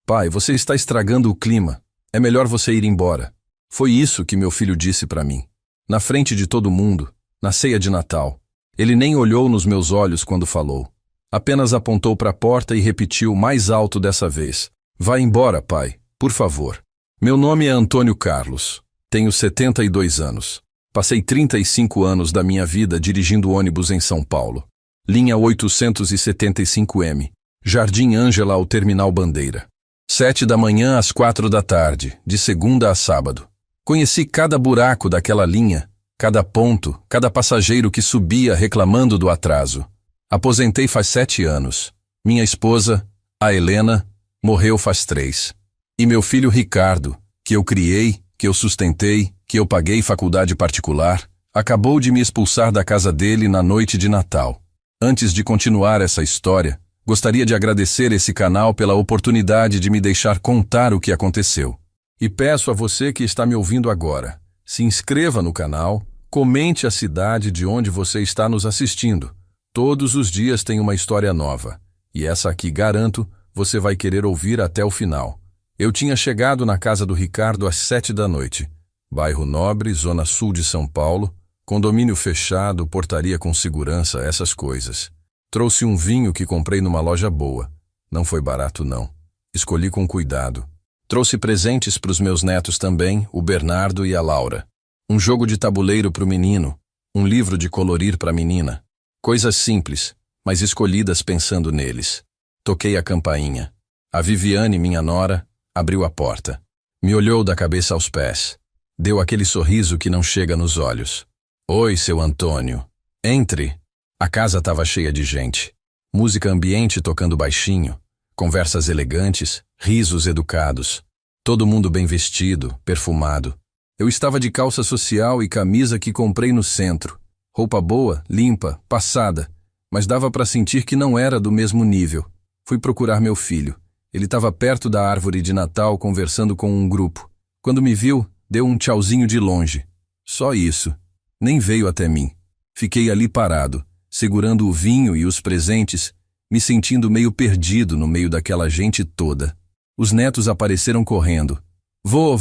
Pai, você está estragando o clima. É melhor você ir embora. Foi isso que meu filho disse para mim. Na frente de todo mundo, na ceia de Natal. Ele nem olhou nos meus olhos quando falou. Apenas apontou para a porta e repetiu mais alto dessa vez. Vá embora, pai, por favor. Meu nome é Antônio Carlos. Tenho 72 anos. Passei 35 anos da minha vida dirigindo ônibus em São Paulo. Linha 875M. Jardim Ângela ao Terminal Bandeira. 7 da manhã às 4 da tarde, de segunda a sábado. Conheci cada buraco daquela linha, cada ponto, cada passageiro que subia reclamando do atraso. Aposentei faz 7 anos. Minha esposa, a Helena, morreu faz 3. E meu filho Ricardo, que eu criei, que eu sustentei, que eu paguei faculdade particular, acabou de me expulsar da casa dele na noite de Natal. Antes de continuar essa história, gostaria de agradecer esse canal pela oportunidade de me deixar contar o que aconteceu. E peço a você que está me ouvindo agora, se inscreva no canal, comente a cidade de onde você está nos assistindo. Todos os dias tem uma história nova, e essa aqui, garanto, você vai querer ouvir até o final. Eu tinha chegado na casa do Ricardo às 7 da noite. Bairro Nobre, Zona Sul de São Paulo, condomínio fechado, portaria com segurança, essas coisas. Trouxe um vinho que comprei numa loja boa. Não foi barato, não. Escolhi com cuidado. Trouxe presentes para os meus netos também, o Bernardo e a Laura. Um jogo de tabuleiro para o menino, um livro de colorir para a menina. Coisas simples, mas escolhidas pensando neles. Toquei a campainha. A Viviane, minha nora, abriu a porta. Me olhou da cabeça aos pés. Deu aquele sorriso que não chega nos olhos. Oi, seu Antônio. Entre. A casa estava cheia de gente. Música ambiente tocando baixinho. Conversas elegantes, risos educados. Todo mundo bem vestido, perfumado. Eu estava de calça social e camisa que comprei no centro. Roupa boa, limpa, passada. Mas dava para sentir que não era do mesmo nível. Fui procurar meu filho. Ele estava perto da árvore de Natal conversando com um grupo. Quando me viu, deu um tchauzinho de longe. Só isso. Nem veio até mim. Fiquei ali parado, segurando o vinho e os presentes, me sentindo meio perdido no meio daquela gente toda. Os netos apareceram correndo. Vô!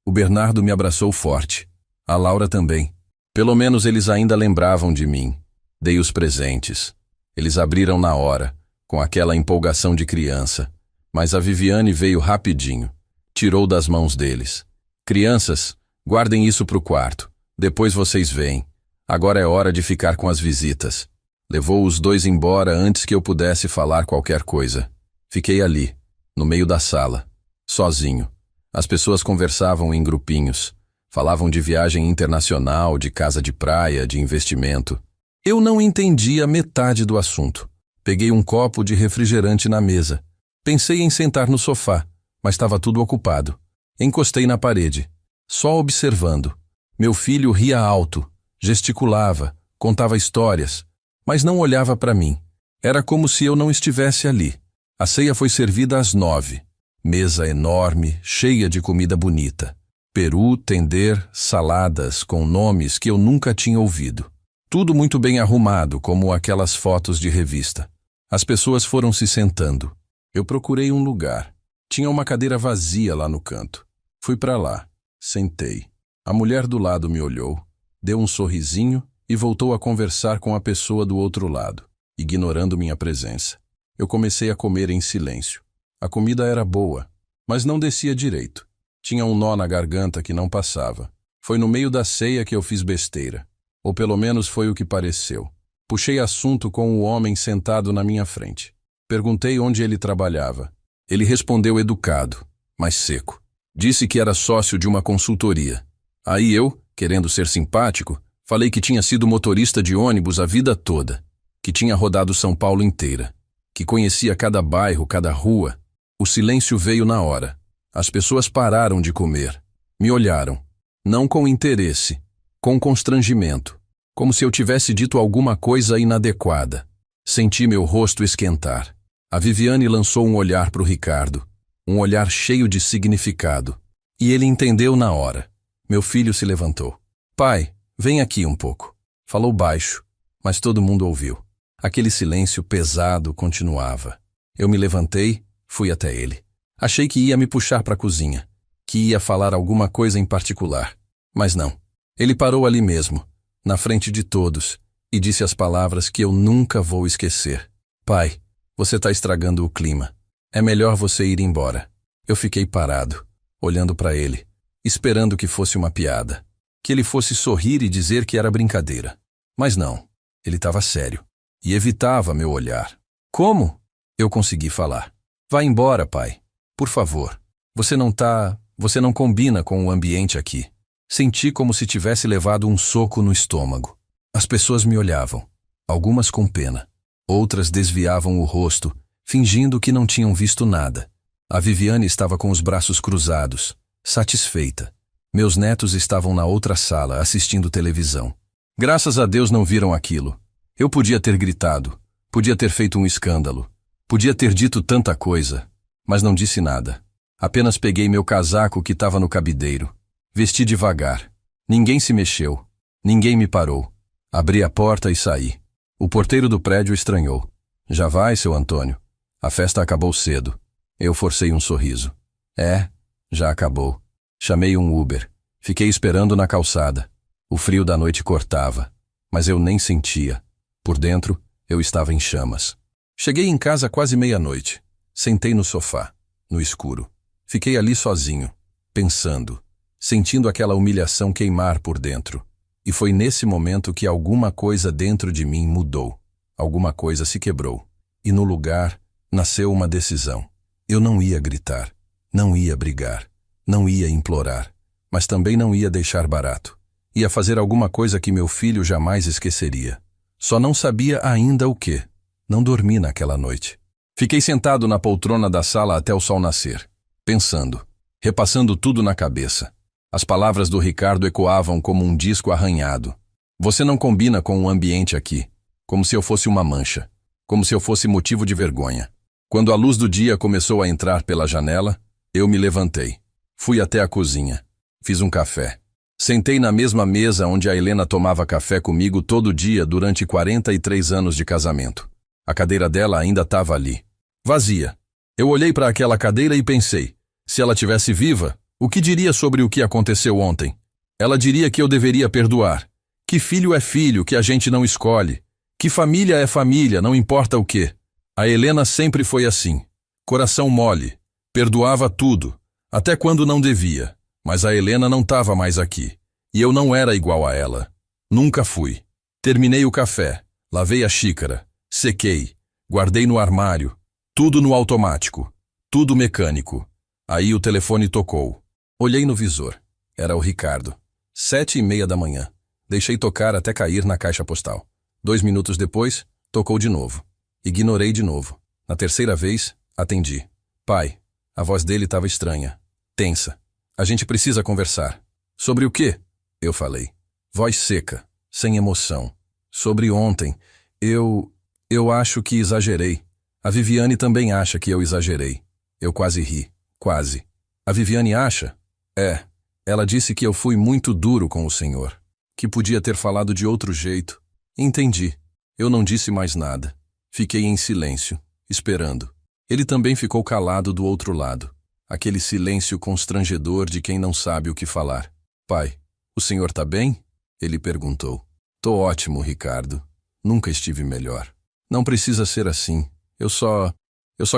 O Bernardo me abraçou forte. A Laura também. Pelo menos eles ainda lembravam de mim. Dei os presentes. Eles abriram na hora, com aquela empolgação de criança. Mas a Viviane veio rapidinho. Tirou das mãos deles. Crianças, guardem isso pro quarto. Depois vocês veem. Agora é hora de ficar com as visitas. Levou os dois embora antes que eu pudesse falar qualquer coisa. Fiquei ali, no meio da sala, sozinho. As pessoas conversavam em grupinhos. Falavam de viagem internacional, de casa de praia, de investimento. Eu não entendia metade do assunto. Peguei um copo de refrigerante na mesa. Pensei em sentar no sofá, mas estava tudo ocupado. Encostei na parede, só observando. Meu filho ria alto, gesticulava, contava histórias, mas não olhava para mim. Era como se eu não estivesse ali. A ceia foi servida às 9. Mesa enorme, cheia de comida bonita. Peru, tender, saladas com nomes que eu nunca tinha ouvido. Tudo muito bem arrumado, como aquelas fotos de revista. As pessoas foram se sentando. Eu procurei um lugar. Tinha uma cadeira vazia lá no canto. Fui para lá. Sentei. A mulher do lado me olhou, deu um sorrisinho e voltou a conversar com a pessoa do outro lado, ignorando minha presença. Eu comecei a comer em silêncio. A comida era boa, mas não descia direito. Tinha um nó na garganta que não passava. Foi no meio da ceia que eu fiz besteira. Ou pelo menos foi o que pareceu. Puxei assunto com o homem sentado na minha frente. Perguntei onde ele trabalhava. Ele respondeu educado, mas seco. Disse que era sócio de uma consultoria. Aí eu, querendo ser simpático, falei que tinha sido motorista de ônibus a vida toda, que tinha rodado São Paulo inteira, que conhecia cada bairro, cada rua. O silêncio veio na hora. As pessoas pararam de comer. Me olharam, não com interesse, com constrangimento, como se eu tivesse dito alguma coisa inadequada. Senti meu rosto esquentar. A Viviane lançou um olhar para o Ricardo, um olhar cheio de significado. E ele entendeu na hora. Meu filho se levantou. Pai, vem aqui um pouco. Falou baixo, mas todo mundo ouviu. Aquele silêncio pesado continuava. Eu me levantei, fui até ele. Achei que ia me puxar para a cozinha, que ia falar alguma coisa em particular. Mas não. Ele parou ali mesmo, na frente de todos, e disse as palavras que eu nunca vou esquecer. Pai, você está estragando o clima. É melhor você ir embora. Eu fiquei parado, olhando para ele, esperando que fosse uma piada, que ele fosse sorrir e dizer que era brincadeira. Mas não, ele estava sério, e evitava meu olhar. Como? Eu consegui falar. Vá embora, pai. Por favor. Você não combina com o ambiente aqui. Senti como se tivesse levado um soco no estômago. As pessoas me olhavam, algumas com pena. Outras desviavam o rosto, fingindo que não tinham visto nada. A Viviane estava com os braços cruzados, satisfeita. Meus netos estavam na outra sala, assistindo televisão. Graças a Deus não viram aquilo. Eu podia ter gritado, podia ter feito um escândalo, podia ter dito tanta coisa, mas não disse nada. Apenas peguei meu casaco que estava no cabideiro. Vesti devagar. Ninguém se mexeu. Ninguém me parou. Abri a porta e saí. O porteiro do prédio estranhou. Já vai, seu Antônio. A festa acabou cedo. Eu forcei um sorriso. É, já acabou. Chamei um Uber. Fiquei esperando na calçada. O frio da noite cortava, mas eu nem sentia. Por dentro, eu estava em chamas. Cheguei em casa quase meia-noite. Sentei no sofá, no escuro. Fiquei ali sozinho, pensando, sentindo aquela humilhação queimar por dentro. E foi nesse momento que alguma coisa dentro de mim mudou. Alguma coisa se quebrou. E no lugar, nasceu uma decisão. Eu não ia gritar, não ia brigar, não ia implorar, mas também não ia deixar barato. Ia fazer alguma coisa que meu filho jamais esqueceria. Só não sabia ainda o quê. Não dormi naquela noite. Fiquei sentado na poltrona da sala até o sol nascer, pensando, repassando tudo na cabeça. As palavras do Ricardo ecoavam como um disco arranhado. Você não combina com o ambiente aqui, como se eu fosse uma mancha, como se eu fosse motivo de vergonha. Quando a luz do dia começou a entrar pela janela, eu me levantei. Fui até a cozinha. Fiz um café. Sentei na mesma mesa onde a Helena tomava café comigo todo dia durante 43 anos de casamento. A cadeira dela ainda estava ali, vazia. Eu olhei para aquela cadeira e pensei, se ela tivesse viva, o que diria sobre o que aconteceu ontem? Ela diria que eu deveria perdoar, que filho é filho, que a gente não escolhe, que família é família, não importa o quê. A Helena sempre foi assim, coração mole, perdoava tudo, até quando não devia, mas a Helena não estava mais aqui, e eu não era igual a ela. Nunca fui. Terminei o café, lavei a xícara, sequei, guardei no armário, tudo no automático, tudo mecânico. Aí o telefone tocou. Olhei no visor. Era o Ricardo. 7h30 da manhã. Deixei tocar até cair na caixa postal. 2 minutos depois, tocou de novo. Ignorei de novo. Na terceira vez, atendi. Pai, a voz dele estava estranha, tensa. A gente precisa conversar. Sobre o quê? Eu falei. Voz seca, sem emoção. Sobre ontem. Eu acho que exagerei. A Viviane também acha que eu exagerei. Eu quase ri. Quase. A Viviane acha? É. Ela disse que eu fui muito duro com o senhor. Que podia ter falado de outro jeito. Entendi. Eu não disse mais nada. Fiquei em silêncio, esperando. Ele também ficou calado do outro lado. Aquele silêncio constrangedor de quem não sabe o que falar. Pai, o senhor tá bem? Ele perguntou. Tô ótimo, Ricardo. Nunca estive melhor. Não precisa ser assim. Eu só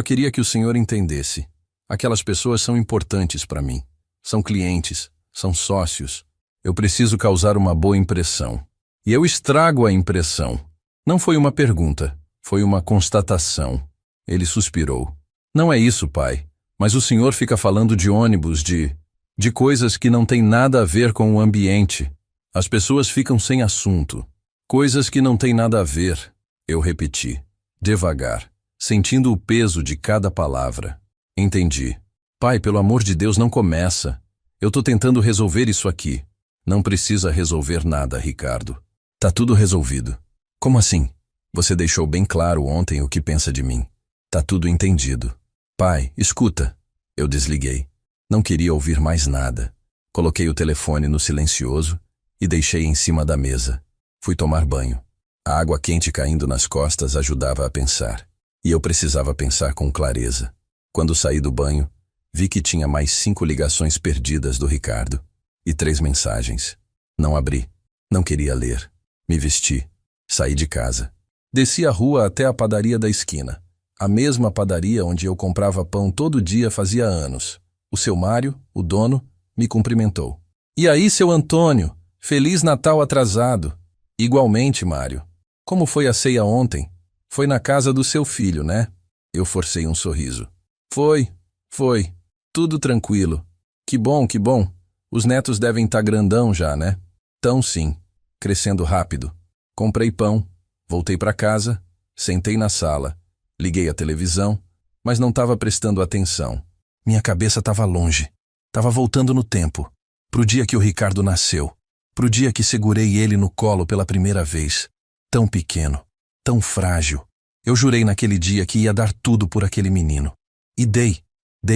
queria que o senhor entendesse. Aquelas pessoas são importantes para mim. São clientes, são sócios. Eu preciso causar uma boa impressão. E eu estrago a impressão. Não foi uma pergunta, foi uma constatação. Ele suspirou. Não é isso, pai. Mas o senhor fica falando de ônibus, de coisas que não têm nada a ver com o ambiente. As pessoas ficam sem assunto. Coisas que não têm nada a ver. Eu repeti, devagar, sentindo o peso de cada palavra. Entendi. Pai, pelo amor de Deus, não começa. Eu tô tentando resolver isso aqui. Não precisa resolver nada, Ricardo. Tá tudo resolvido. Como assim? Você deixou bem claro ontem o que pensa de mim. Tá tudo entendido. Pai, escuta. Eu desliguei. Não queria ouvir mais nada. Coloquei o telefone no silencioso e deixei em cima da mesa. Fui tomar banho. A água quente caindo nas costas ajudava a pensar. E eu precisava pensar com clareza. Quando saí do banho, Vi que tinha mais 5 ligações perdidas do Ricardo e 3 mensagens. Não abri. Não queria ler. Me vesti. Saí de casa. Desci a rua até a padaria da esquina. A mesma padaria onde eu comprava pão todo dia fazia anos. O seu Mário, o dono, me cumprimentou. E aí, seu Antônio? Feliz Natal atrasado. Igualmente, Mário. Como foi a ceia ontem? Foi na casa do seu filho, né? Eu forcei um sorriso. Foi. Tudo tranquilo. Que bom. Os netos devem estar grandão já, né? Tão sim. Crescendo rápido. Comprei pão. Voltei para casa. Sentei na sala. Liguei a televisão, mas não estava prestando atenção. Minha cabeça estava longe. Estava voltando no tempo. Pro dia que o Ricardo nasceu. Pro dia que segurei ele no colo pela primeira vez. Tão pequeno. Tão frágil. Eu jurei naquele dia que ia dar tudo por aquele menino. E dei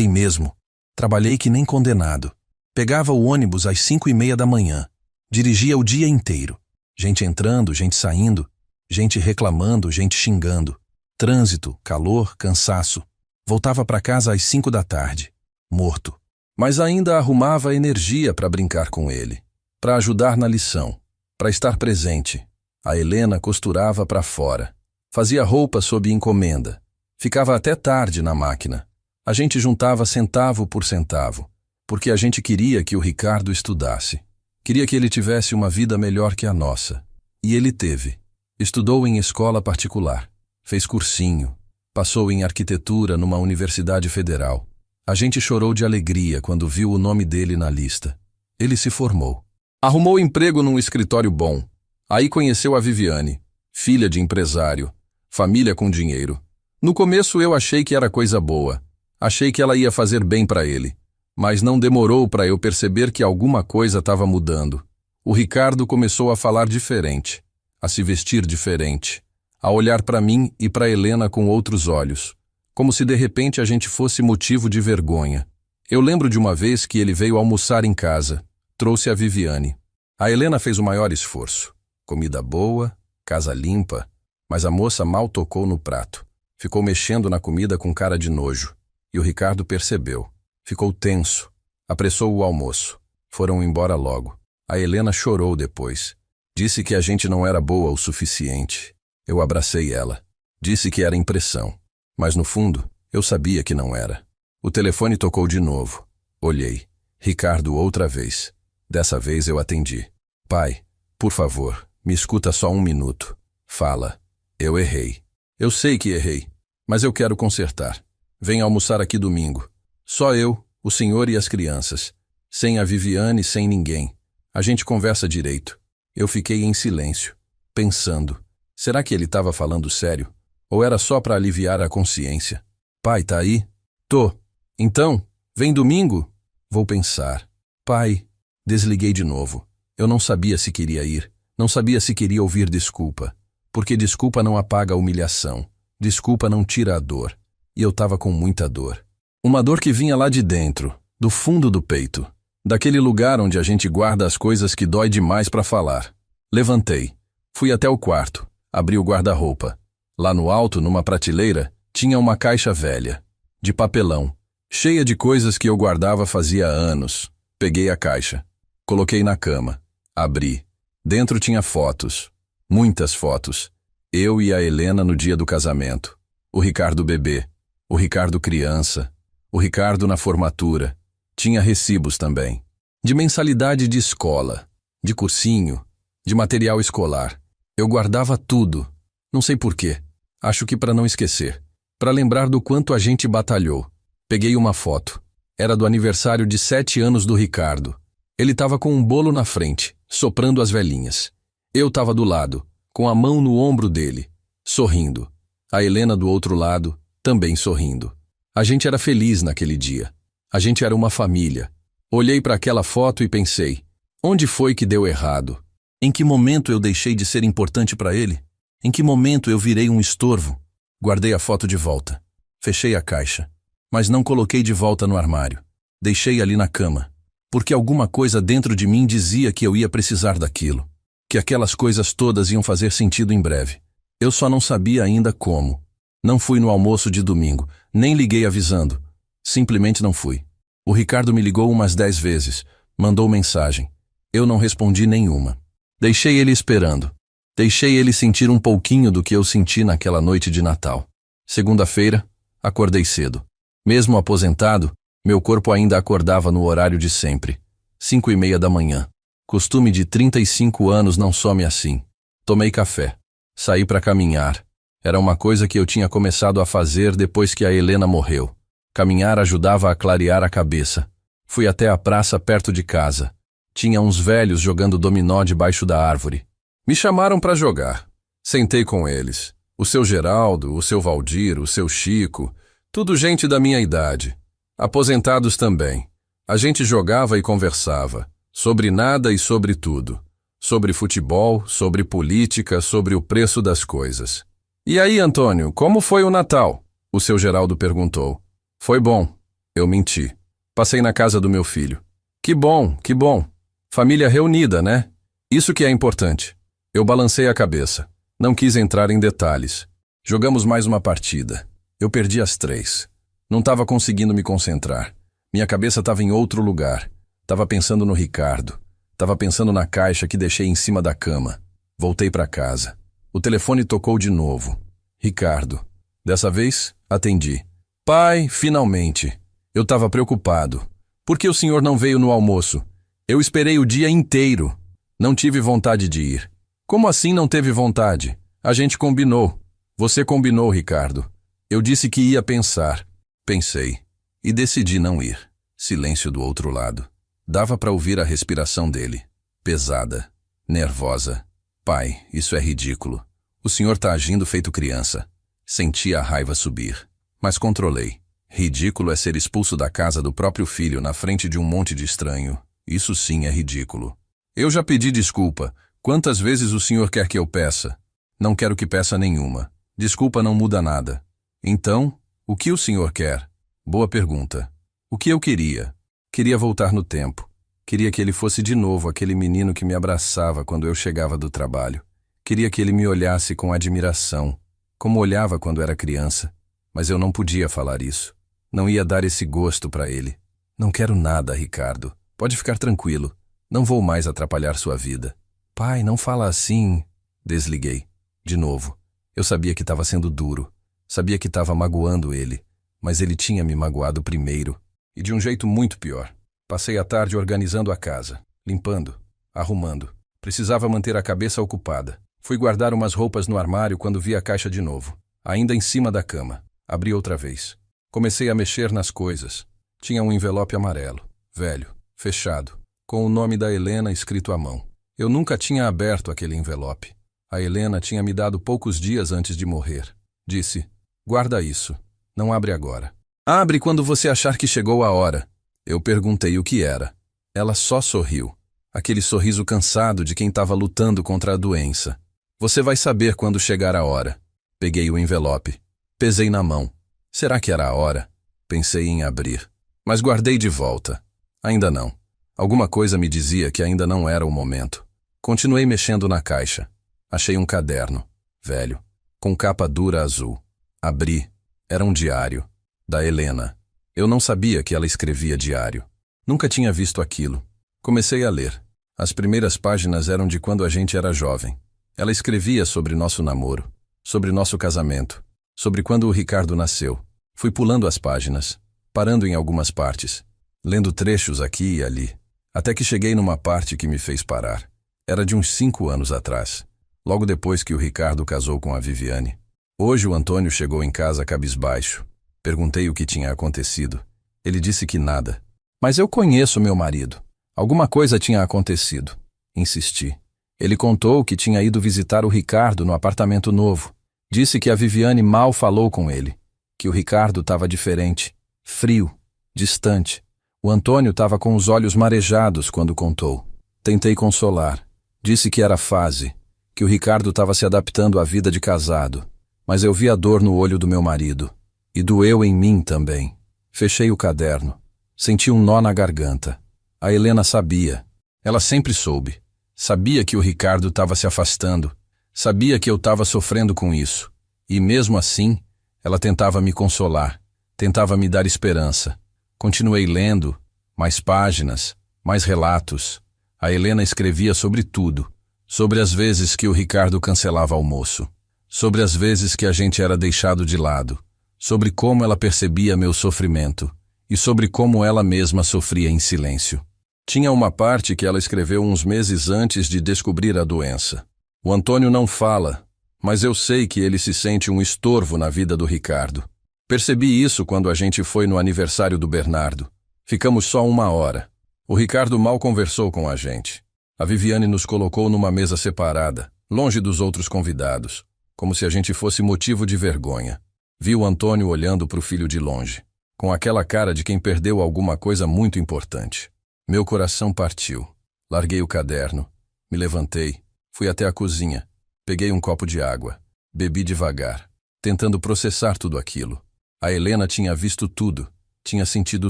mesmo. Trabalhei que nem condenado. Pegava o ônibus às 5:30 da manhã. Dirigia o dia inteiro. Gente entrando, gente saindo. Gente reclamando, gente xingando. Trânsito, calor, cansaço. Voltava para casa às 5 da tarde. Morto. Mas ainda arrumava energia para brincar com ele. Para ajudar na lição. Para estar presente. A Helena costurava para fora. Fazia roupa sob encomenda. Ficava até tarde na máquina. A gente juntava centavo por centavo, porque a gente queria que o Ricardo estudasse. Queria que ele tivesse uma vida melhor que a nossa. E ele teve. Estudou em escola particular. Fez cursinho. Passou em arquitetura numa universidade federal. A gente chorou de alegria quando viu o nome dele na lista. Ele se formou. Arrumou emprego num escritório bom. Aí conheceu a Viviane, filha de empresário, família com dinheiro. No começo eu achei que era coisa boa. Achei que ela ia fazer bem para ele. Mas não demorou para eu perceber que alguma coisa estava mudando. O Ricardo começou a falar diferente, a se vestir diferente, a olhar para mim e para Helena com outros olhos, como se de repente a gente fosse motivo de vergonha. Eu lembro de uma vez que ele veio almoçar em casa, trouxe a Viviane. A Helena fez o maior esforço. Comida boa, casa limpa, mas a moça mal tocou no prato. Ficou mexendo na comida com cara de nojo. E o Ricardo percebeu. Ficou tenso. Apressou o almoço. Foram embora logo. A Helena chorou depois. Disse que a gente não era boa o suficiente. Eu abracei ela. Disse que era impressão. Mas no fundo, eu sabia que não era. O telefone tocou de novo. Olhei. Ricardo outra vez. Dessa vez eu atendi. Pai, por favor, me escuta só 1 minuto. Fala. Eu errei. Eu sei que errei, mas eu quero consertar. Venha almoçar aqui domingo. Só eu, o senhor e as crianças. Sem a Viviane, sem ninguém. A gente conversa direito. Eu fiquei em silêncio, pensando. Será que ele estava falando sério? Ou era só para aliviar a consciência? Pai, tá aí? Tô. Então, vem domingo? Vou pensar. Pai, desliguei de novo. Eu não sabia se queria ir. Não sabia se queria ouvir desculpa. Porque desculpa não apaga a humilhação. Desculpa não tira a dor. E eu estava com muita dor. Uma dor que vinha lá de dentro, do fundo do peito. Daquele lugar onde a gente guarda as coisas que dói demais para falar. Levantei. Fui até o quarto. Abri o guarda-roupa. Lá no alto, numa prateleira, tinha uma caixa velha, de papelão, cheia de coisas que eu guardava fazia anos. Peguei a caixa. Coloquei na cama. Abri. Dentro tinha fotos. Muitas fotos. Eu e a Helena no dia do casamento. O Ricardo bebê. O Ricardo criança. O Ricardo na formatura. Tinha recibos também. De mensalidade de escola. De cursinho. De material escolar. Eu guardava tudo. Não sei porquê. Acho que para não esquecer. Para lembrar do quanto a gente batalhou. Peguei uma foto. Era do aniversário de 7 anos do Ricardo. Ele estava com um bolo na frente, soprando as velhinhas. Eu estava do lado, com a mão no ombro dele, sorrindo. A Helena do outro lado, também sorrindo. A gente era feliz naquele dia. A gente era uma família. Olhei para aquela foto e pensei, onde foi que deu errado? Em que momento eu deixei de ser importante para ele? Em que momento eu virei um estorvo? Guardei a foto de volta. Fechei a caixa. Mas não coloquei de volta no armário. Deixei ali na cama. Porque alguma coisa dentro de mim dizia que eu ia precisar daquilo. Que aquelas coisas todas iam fazer sentido em breve. Eu só não sabia ainda como. Não fui no almoço de domingo, nem liguei avisando. Simplesmente não fui. O Ricardo me ligou umas 10 vezes, mandou mensagem. Eu não respondi nenhuma. Deixei ele esperando. Deixei ele sentir um pouquinho do que eu senti naquela noite de Natal. Segunda-feira, acordei cedo. Mesmo aposentado, meu corpo ainda acordava no horário de sempre. 5:30 da manhã. Costume de 35 anos não some assim. Tomei café. Saí para caminhar. Era uma coisa que eu tinha começado a fazer depois que a Helena morreu. Caminhar ajudava a clarear a cabeça. Fui até a praça perto de casa. Tinha uns velhos jogando dominó debaixo da árvore. Me chamaram para jogar. Sentei com eles. O seu Geraldo, o seu Valdir, o seu Chico, tudo gente da minha idade. Aposentados também. A gente jogava e conversava. Sobre nada e sobre tudo. Sobre futebol, sobre política, sobre o preço das coisas. E aí, Antônio, como foi o Natal? O seu Geraldo perguntou. Foi bom. Eu menti. Passei na casa do meu filho. Que bom, que bom. Família reunida, né? Isso que é importante. Eu balancei a cabeça. Não quis entrar em detalhes. Jogamos mais uma partida. Eu perdi as 3. Não estava conseguindo me concentrar. Minha cabeça estava em outro lugar. Estava pensando no Ricardo. Estava pensando na caixa que deixei em cima da cama. Voltei para casa. O telefone tocou de novo. Ricardo. Dessa vez, atendi. Pai, finalmente. Eu estava preocupado. Por que o senhor não veio no almoço? Eu esperei o dia inteiro. Não tive vontade de ir. Como assim não teve vontade? A gente combinou. Você combinou, Ricardo. Eu disse que ia pensar. Pensei. E decidi não ir. Silêncio do outro lado. Dava para ouvir a respiração dele. Pesada. Nervosa. Pai, isso é ridículo. O senhor tá agindo feito criança. Senti a raiva subir. Mas controlei. Ridículo é ser expulso da casa do próprio filho na frente de um monte de estranho. Isso sim é ridículo. Eu já pedi desculpa. Quantas vezes o senhor quer que eu peça? Não quero que peça nenhuma. Desculpa não muda nada. Então, o que o senhor quer? Boa pergunta. O que eu queria? Queria voltar no tempo. Queria que ele fosse de novo aquele menino que me abraçava quando eu chegava do trabalho. Queria que ele me olhasse com admiração, como olhava quando era criança. Mas eu não podia falar isso. Não ia dar esse gosto para ele. Não quero nada, Ricardo. Pode ficar tranquilo. Não vou mais atrapalhar sua vida. Pai, não fala assim. Desliguei. De novo. Eu sabia que estava sendo duro. Sabia que estava magoando ele. Mas ele tinha me magoado primeiro. E de um jeito muito pior. Passei a tarde organizando a casa. Limpando. Arrumando. Precisava manter a cabeça ocupada. Fui guardar umas roupas no armário quando vi a caixa de novo. Ainda em cima da cama. Abri outra vez. Comecei a mexer nas coisas. Tinha um envelope amarelo. Velho. Fechado. Com o nome da Helena escrito à mão. Eu nunca tinha aberto aquele envelope. A Helena tinha me dado poucos dias antes de morrer. Disse, guarda isso. Não abre agora. Abre quando você achar que chegou a hora. Eu perguntei o que era. Ela só sorriu. Aquele sorriso cansado de quem estava lutando contra a doença. Você vai saber quando chegar a hora. Peguei o envelope. Pesei na mão. Será que era a hora? Pensei em abrir. Mas guardei de volta. Ainda não. Alguma coisa me dizia que ainda não era o momento. Continuei mexendo na caixa. Achei um caderno. Velho. Com capa dura azul. Abri. Era um diário. Da Helena. Eu não sabia que ela escrevia diário. Nunca tinha visto aquilo. Comecei a ler. As primeiras páginas eram de quando a gente era jovem. Ela escrevia sobre nosso namoro. Sobre nosso casamento. Sobre quando o Ricardo nasceu. Fui pulando as páginas. Parando em algumas partes. Lendo trechos aqui e ali. Até que cheguei numa parte que me fez parar. Era de uns 5 anos atrás. Logo depois que o Ricardo casou com a Viviane. Hoje o Antônio chegou em casa cabisbaixo. Perguntei o que tinha acontecido. Ele disse que nada. Mas eu conheço meu marido. Alguma coisa tinha acontecido. Insisti. Ele contou que tinha ido visitar o Ricardo no apartamento novo. Disse que a Viviane mal falou com ele. Que o Ricardo estava diferente. Frio. Distante. O Antônio estava com os olhos marejados quando contou. Tentei consolar. Disse que era fase. Que o Ricardo estava se adaptando à vida de casado. Mas eu vi a dor no olho do meu marido. E doeu em mim também. Fechei o caderno. Senti um nó na garganta. A Helena sabia. Ela sempre soube. Sabia que o Ricardo estava se afastando. Sabia que eu estava sofrendo com isso. E mesmo assim, ela tentava me consolar. Tentava me dar esperança. Continuei lendo, mais páginas, mais relatos. A Helena escrevia sobre tudo, sobre as vezes que o Ricardo cancelava almoço, sobre as vezes que a gente era deixado de lado, sobre como ela percebia meu sofrimento e sobre como ela mesma sofria em silêncio. Tinha uma parte que ela escreveu uns meses antes de descobrir a doença. O Antônio não fala, mas eu sei que ele se sente um estorvo na vida do Ricardo. Percebi isso quando a gente foi no aniversário do Bernardo. Ficamos só 1 hora. O Ricardo mal conversou com a gente. A Viviane nos colocou numa mesa separada, longe dos outros convidados, como se a gente fosse motivo de vergonha. Vi o Antônio olhando para o filho de longe, com aquela cara de quem perdeu alguma coisa muito importante. Meu coração partiu. Larguei o caderno, me levantei, fui até a cozinha, peguei um copo de água, bebi devagar, tentando processar tudo aquilo. A Helena tinha visto tudo, tinha sentido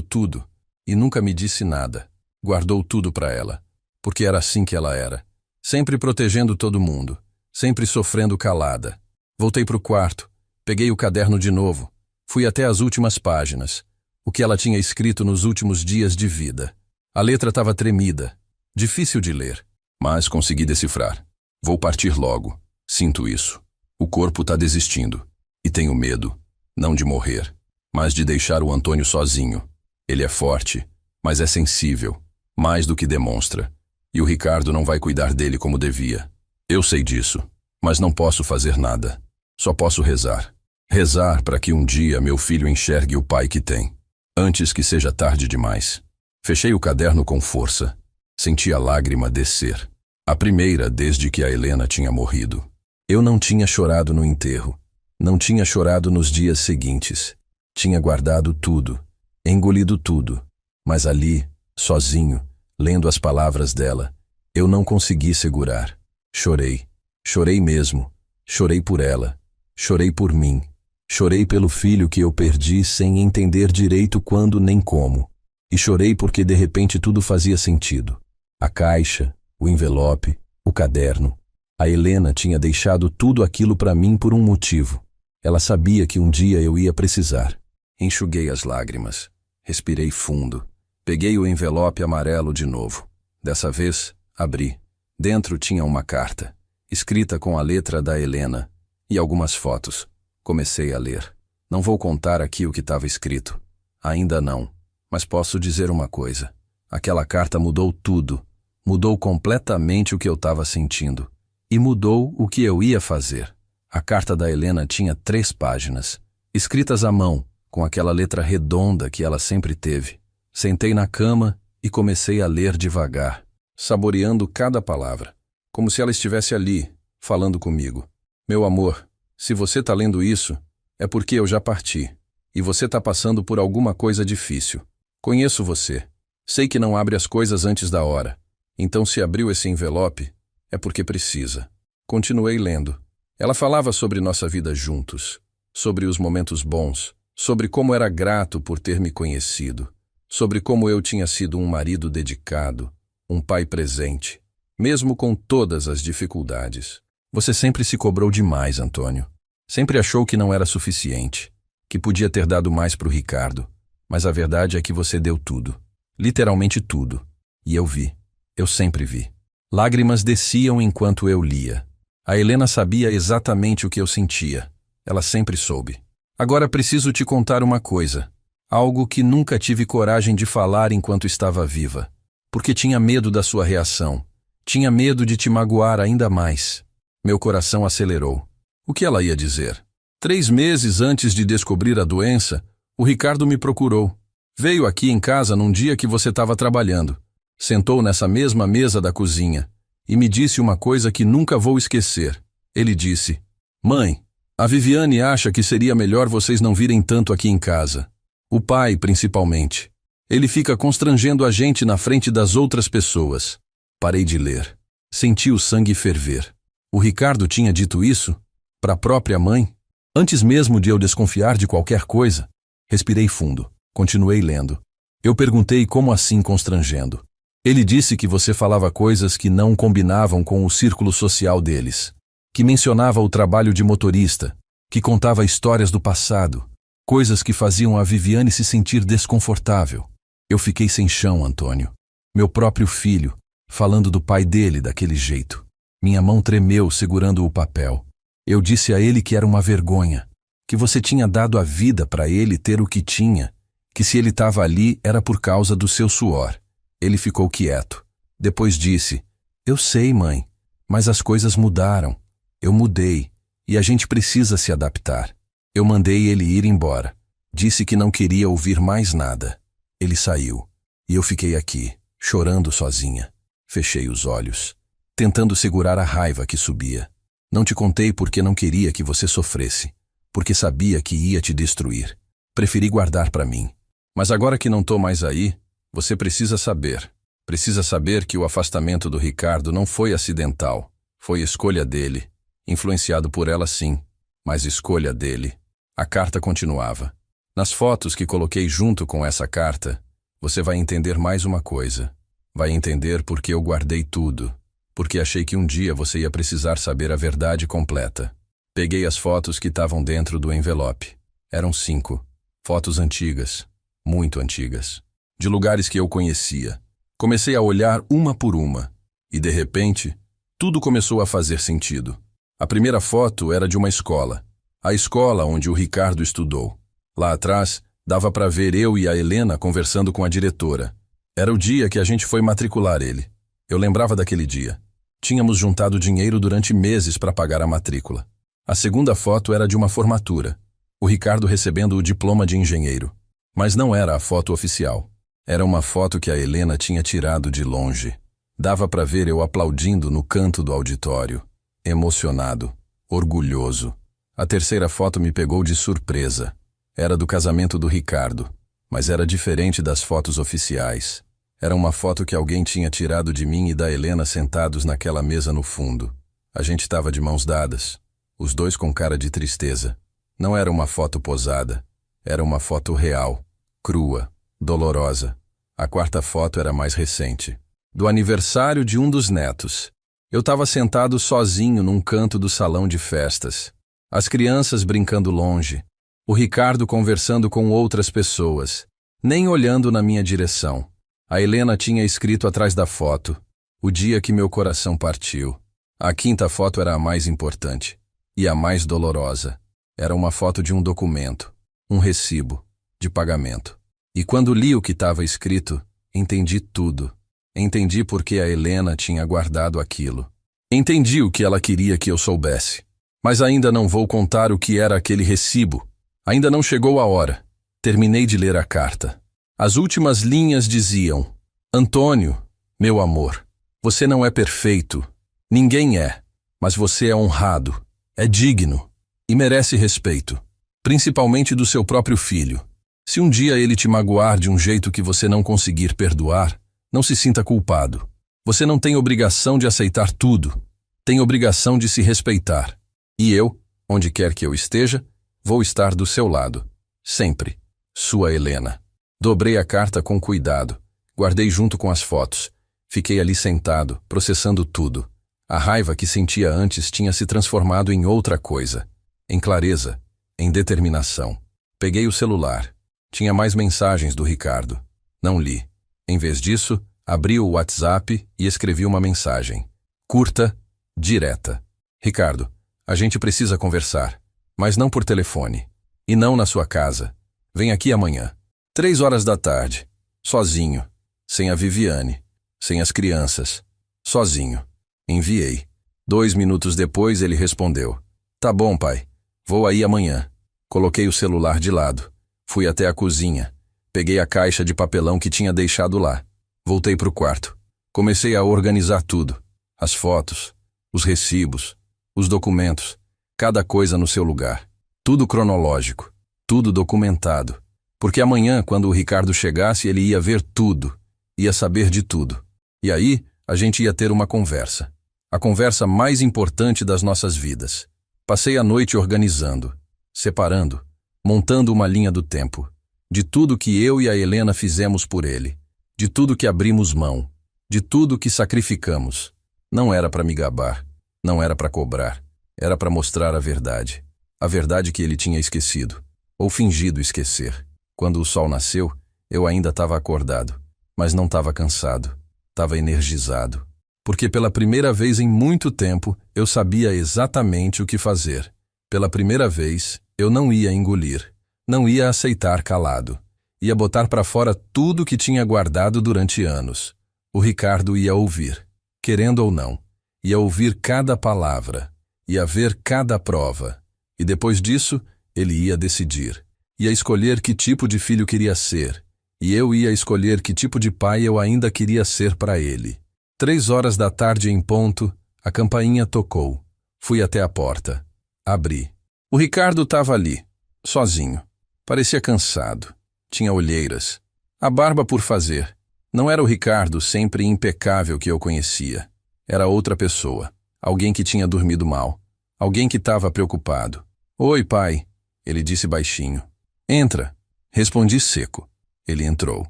tudo, e nunca me disse nada. Guardou tudo para ela, porque era assim que ela era, sempre protegendo todo mundo, sempre sofrendo calada. Voltei para o quarto, peguei o caderno de novo, fui até as últimas páginas, o que ela tinha escrito nos últimos dias de vida. A letra estava tremida, difícil de ler, mas consegui decifrar. Vou partir logo, sinto isso. O corpo está desistindo, e tenho medo, não de morrer, mas de deixar o Antônio sozinho. Ele é forte, mas é sensível, mais do que demonstra, e o Ricardo não vai cuidar dele como devia. Eu sei disso, mas não posso fazer nada. Só posso rezar. Rezar para que um dia meu filho enxergue o pai que tem, antes que seja tarde demais. Fechei o caderno com força. Senti a lágrima descer. A primeira desde que a Helena tinha morrido. Eu não tinha chorado no enterro. Não tinha chorado nos dias seguintes. Tinha guardado tudo, engolido tudo. Mas ali, sozinho, lendo as palavras dela, eu não consegui segurar. Chorei. Chorei mesmo. Chorei por ela. Chorei por mim. Chorei pelo filho que eu perdi sem entender direito quando nem como. E chorei porque de repente tudo fazia sentido. A caixa, o envelope, o caderno. A Helena tinha deixado tudo aquilo para mim por um motivo. Ela sabia que um dia eu ia precisar. Enxuguei as lágrimas. Respirei fundo. Peguei o envelope amarelo de novo. Dessa vez, abri. Dentro tinha uma carta, escrita com a letra da Helena, e algumas fotos. Comecei a ler. Não vou contar aqui o que estava escrito. Ainda não. Mas posso dizer uma coisa. Aquela carta mudou tudo. Mudou completamente o que eu estava sentindo. E mudou o que eu ia fazer. A carta da Helena tinha 3 páginas, escritas à mão, com aquela letra redonda que ela sempre teve. Sentei na cama e comecei a ler devagar, saboreando cada palavra, como se ela estivesse ali, falando comigo. Meu amor, se você está lendo isso, é porque eu já parti, e você está passando por alguma coisa difícil. Conheço você. Sei que não abre as coisas antes da hora. Então se abriu esse envelope, é porque precisa. Continuei lendo. Ela falava sobre nossa vida juntos, sobre os momentos bons, sobre como era grato por ter me conhecido, sobre como eu tinha sido um marido dedicado, um pai presente, mesmo com todas as dificuldades. Você sempre se cobrou demais, Antônio. Sempre achou que não era suficiente, que podia ter dado mais para o Ricardo, mas a verdade é que você deu tudo, literalmente tudo, e eu vi, eu sempre vi. Lágrimas desciam enquanto eu lia. A Helena sabia exatamente o que eu sentia. Ela sempre soube. Agora preciso te contar uma coisa. Algo que nunca tive coragem de falar enquanto estava viva. Porque tinha medo da sua reação. Tinha medo de te magoar ainda mais. Meu coração acelerou. O que ela ia dizer? 3 meses antes de descobrir a doença, o Ricardo me procurou. Veio aqui em casa num dia que você estava trabalhando. Sentou nessa mesma mesa da cozinha. E me disse uma coisa que nunca vou esquecer. Ele disse: Mãe, a Viviane acha que seria melhor vocês não virem tanto aqui em casa. O pai, principalmente. Ele fica constrangendo a gente na frente das outras pessoas. Parei de ler. Senti o sangue ferver. O Ricardo tinha dito isso? Para a própria mãe? Antes mesmo de eu desconfiar de qualquer coisa? Respirei fundo. Continuei lendo. Eu perguntei como assim constrangendo. Ele disse que você falava coisas que não combinavam com o círculo social deles, que mencionava o trabalho de motorista, que contava histórias do passado, Coisas que faziam a Viviane se sentir desconfortável. Eu fiquei sem chão, Antônio. Meu próprio filho, falando do pai dele daquele jeito. Minha mão tremeu segurando o papel. Eu disse a ele que era uma vergonha, que você tinha dado a vida para ele ter o que tinha, que se ele estava ali era por causa do seu suor. Ele ficou quieto. Depois disse: eu sei, mãe, mas as coisas mudaram. Eu mudei, e a gente precisa se adaptar. Eu mandei ele ir embora. Disse que não queria ouvir mais nada. Ele saiu, e eu fiquei aqui, chorando sozinha. Fechei os olhos, tentando segurar a raiva que subia. Não te contei porque não queria que você sofresse, porque sabia que ia te destruir. Preferi guardar para mim. Mas agora que não tô mais aí, você precisa saber. Precisa saber que o afastamento do Ricardo não foi acidental. Foi escolha dele. Influenciado por ela, sim, mas escolha dele. A carta continuava. Nas fotos que coloquei junto com essa carta, você vai entender mais uma coisa. Vai entender porque eu guardei tudo. Porque achei que um dia você ia precisar saber a verdade completa. Peguei as fotos que estavam dentro do envelope. Eram 5. Fotos antigas, muito antigas. De lugares que eu conhecia. Comecei a olhar uma por uma. E de repente, tudo começou a fazer sentido. A primeira foto era de uma escola. A escola onde o Ricardo estudou. Lá atrás, dava para ver eu e a Helena conversando com a diretora. Era o dia que a gente foi matricular ele. Eu lembrava daquele dia. Tínhamos juntado dinheiro durante meses para pagar a matrícula. A segunda foto era de uma formatura. O Ricardo recebendo o diploma de engenheiro. Mas não era a foto oficial. Era uma foto que a Helena tinha tirado de longe. Dava para ver eu aplaudindo no canto do auditório. Emocionado, orgulhoso. A terceira foto me pegou de surpresa. Era do casamento do Ricardo, mas era diferente das fotos oficiais. Era uma foto que alguém tinha tirado de mim e da Helena sentados naquela mesa no fundo. A gente estava de mãos dadas, os dois com cara de tristeza. Não era uma foto posada, era uma foto real, crua, dolorosa. A quarta foto era mais recente, do aniversário de um dos netos. Eu estava sentado sozinho num canto do salão de festas. As crianças brincando longe. O Ricardo conversando com outras pessoas, nem olhando na minha direção. A Helena tinha escrito atrás da foto: o dia que meu coração partiu. A quinta foto era a mais importante. E a mais dolorosa. Era uma foto de um documento. Um recibo. De pagamento. E quando li o que estava escrito, entendi tudo. Entendi por que a Helena tinha guardado aquilo. Entendi o que ela queria que eu soubesse. Mas ainda não vou contar o que era aquele recibo. Ainda não chegou a hora. Terminei de ler a carta. As últimas linhas diziam: Antônio, meu amor, você não é perfeito. Ninguém é. Mas você é honrado, é digno e merece respeito. Principalmente do seu próprio filho. Se um dia ele te magoar de um jeito que você não conseguir perdoar, não se sinta culpado. Você não tem obrigação de aceitar tudo. Tem obrigação de se respeitar. E eu, onde quer que eu esteja, vou estar do seu lado. Sempre. Sua Helena. Dobrei a carta com cuidado. Guardei junto com as fotos. Fiquei ali sentado, processando tudo. A raiva que sentia antes tinha se transformado em outra coisa. Em clareza. Em determinação. Peguei o celular. Tinha mais mensagens do Ricardo. Não li. Em vez disso, abri o WhatsApp e escrevi uma mensagem. Curta, direta. Ricardo, a gente precisa conversar. Mas não por telefone. E não na sua casa. Vem aqui amanhã. 3h da tarde. Sozinho. Sem a Viviane. Sem as crianças. Sozinho. Enviei. 2 minutos depois ele respondeu. Tá bom, pai. Vou aí amanhã. Coloquei o celular de lado. Fui até a cozinha. Peguei a caixa de papelão que tinha deixado lá. Voltei pro quarto. Comecei a organizar tudo. As fotos, os recibos, os documentos. Cada coisa no seu lugar. Tudo cronológico. Tudo documentado. Porque amanhã, quando o Ricardo chegasse, ele ia ver tudo. Ia saber de tudo. E aí, a gente ia ter uma conversa. A conversa mais importante das nossas vidas. Passei a noite organizando, separando, montando uma linha do tempo. De tudo que eu e a Helena fizemos por ele. De tudo que abrimos mão. De tudo que sacrificamos. Não era para me gabar. Não era para cobrar. Era para mostrar a verdade. A verdade que ele tinha esquecido. ou fingido esquecer. Quando o sol nasceu, eu ainda estava acordado, mas não estava cansado, estava energizado. Porque pela primeira vez em muito tempo, eu sabia exatamente o que fazer. Pela primeira vez, eu não ia engolir, não ia aceitar calado. Ia botar para fora tudo que tinha guardado durante anos. O Ricardo ia ouvir, querendo ou não. Ia ouvir cada palavra, ia ver cada prova. E depois disso, ele ia decidir. Ia escolher que tipo de filho queria ser. E eu ia escolher que tipo de pai eu ainda queria ser para ele. 3 horas da tarde em ponto, a campainha tocou. Fui até a porta. Abri. O Ricardo estava ali, sozinho. Parecia cansado. Tinha olheiras. A barba por fazer. Não era o Ricardo sempre impecável que eu conhecia. Era outra pessoa. Alguém que tinha dormido mal. Alguém que estava preocupado. Oi, pai, ele disse baixinho. Entra. Respondi seco. Ele entrou.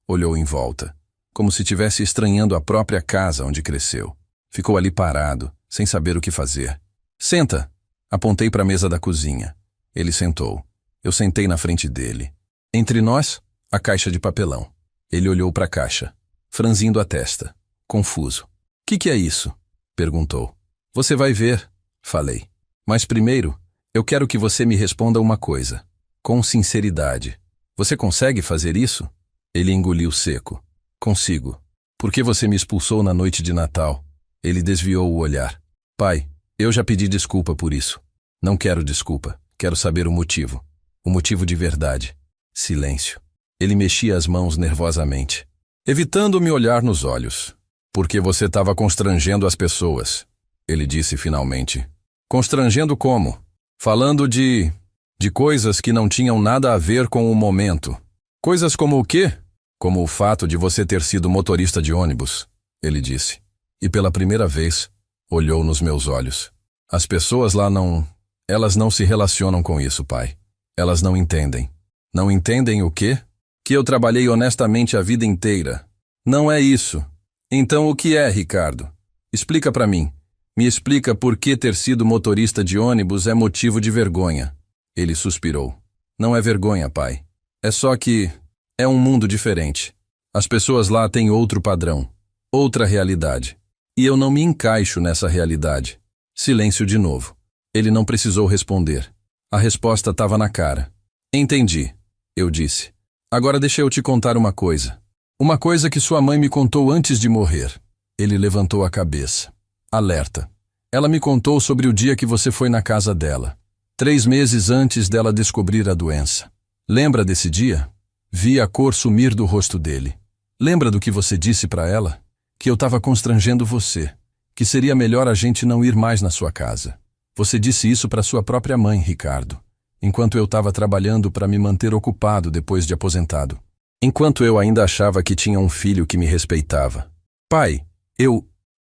Olhou em volta, como se estivesse estranhando a própria casa onde cresceu. Ficou ali parado, sem saber o que fazer. Senta. Apontei para a mesa da cozinha. Ele sentou. Eu sentei na frente dele. Entre nós, a caixa de papelão. Ele olhou para a caixa, franzindo a testa, confuso. Que é isso? Perguntou. Você vai ver, falei. Mas primeiro, eu quero que você me responda uma coisa. Com sinceridade. Você consegue fazer isso? Ele engoliu seco. Consigo. Por que você me expulsou na noite de Natal? Ele desviou o olhar. Pai, eu já pedi desculpa por isso. Não quero desculpa. Quero saber o motivo. O motivo de verdade. Silêncio. Ele mexia as mãos nervosamente, evitando me olhar nos olhos. Porque você estava constrangendo as pessoas, ele disse finalmente. Constrangendo como? Falando de coisas que não tinham nada a ver com o momento. Coisas como o quê? Como o fato de você ter sido motorista de ônibus, ele disse. E pela primeira vez, olhou nos meus olhos. As pessoas lá elas não se relacionam com isso, pai. Elas não entendem. Não entendem o quê? Que eu trabalhei honestamente a vida inteira. Não é isso. Então o que é, Ricardo? Explica para mim. Me explica por que ter sido motorista de ônibus é motivo de vergonha. Ele suspirou. Não é vergonha, pai. É só que é um mundo diferente. As pessoas lá têm outro padrão, outra realidade. E eu não me encaixo nessa realidade. Silêncio de novo. Ele não precisou responder. A resposta estava na cara. Entendi, eu disse. Agora deixa eu te contar uma coisa. Uma coisa que sua mãe me contou antes de morrer. Ele levantou a cabeça. Alerta. Ela me contou sobre o dia que você foi na casa dela. 3 meses antes dela descobrir a doença. Lembra desse dia? Vi a cor sumir do rosto dele. Lembra do que você disse para ela? Que eu estava constrangendo você. Que seria melhor a gente não ir mais na sua casa. Você disse isso para sua própria mãe, Ricardo. Enquanto eu estava trabalhando para me manter ocupado depois de aposentado. Enquanto eu ainda achava que tinha um filho que me respeitava. Pai,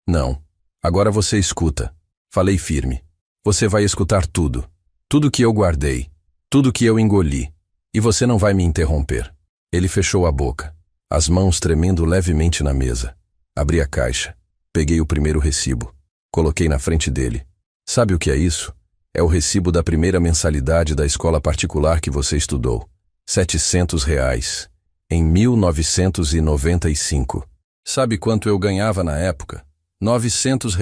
Não. Agora você escuta. Falei firme. Você vai escutar tudo. Tudo que eu guardei. Tudo que eu engoli. E você não vai me interromper. Ele fechou a boca, as mãos tremendo levemente na mesa. Abri a caixa. Peguei o primeiro recibo. Coloquei na frente dele. Sabe o que é isso? É o recibo da primeira mensalidade da escola particular que você estudou. R$ 700. Em 1995. Sabe quanto eu ganhava na época? R$ 900.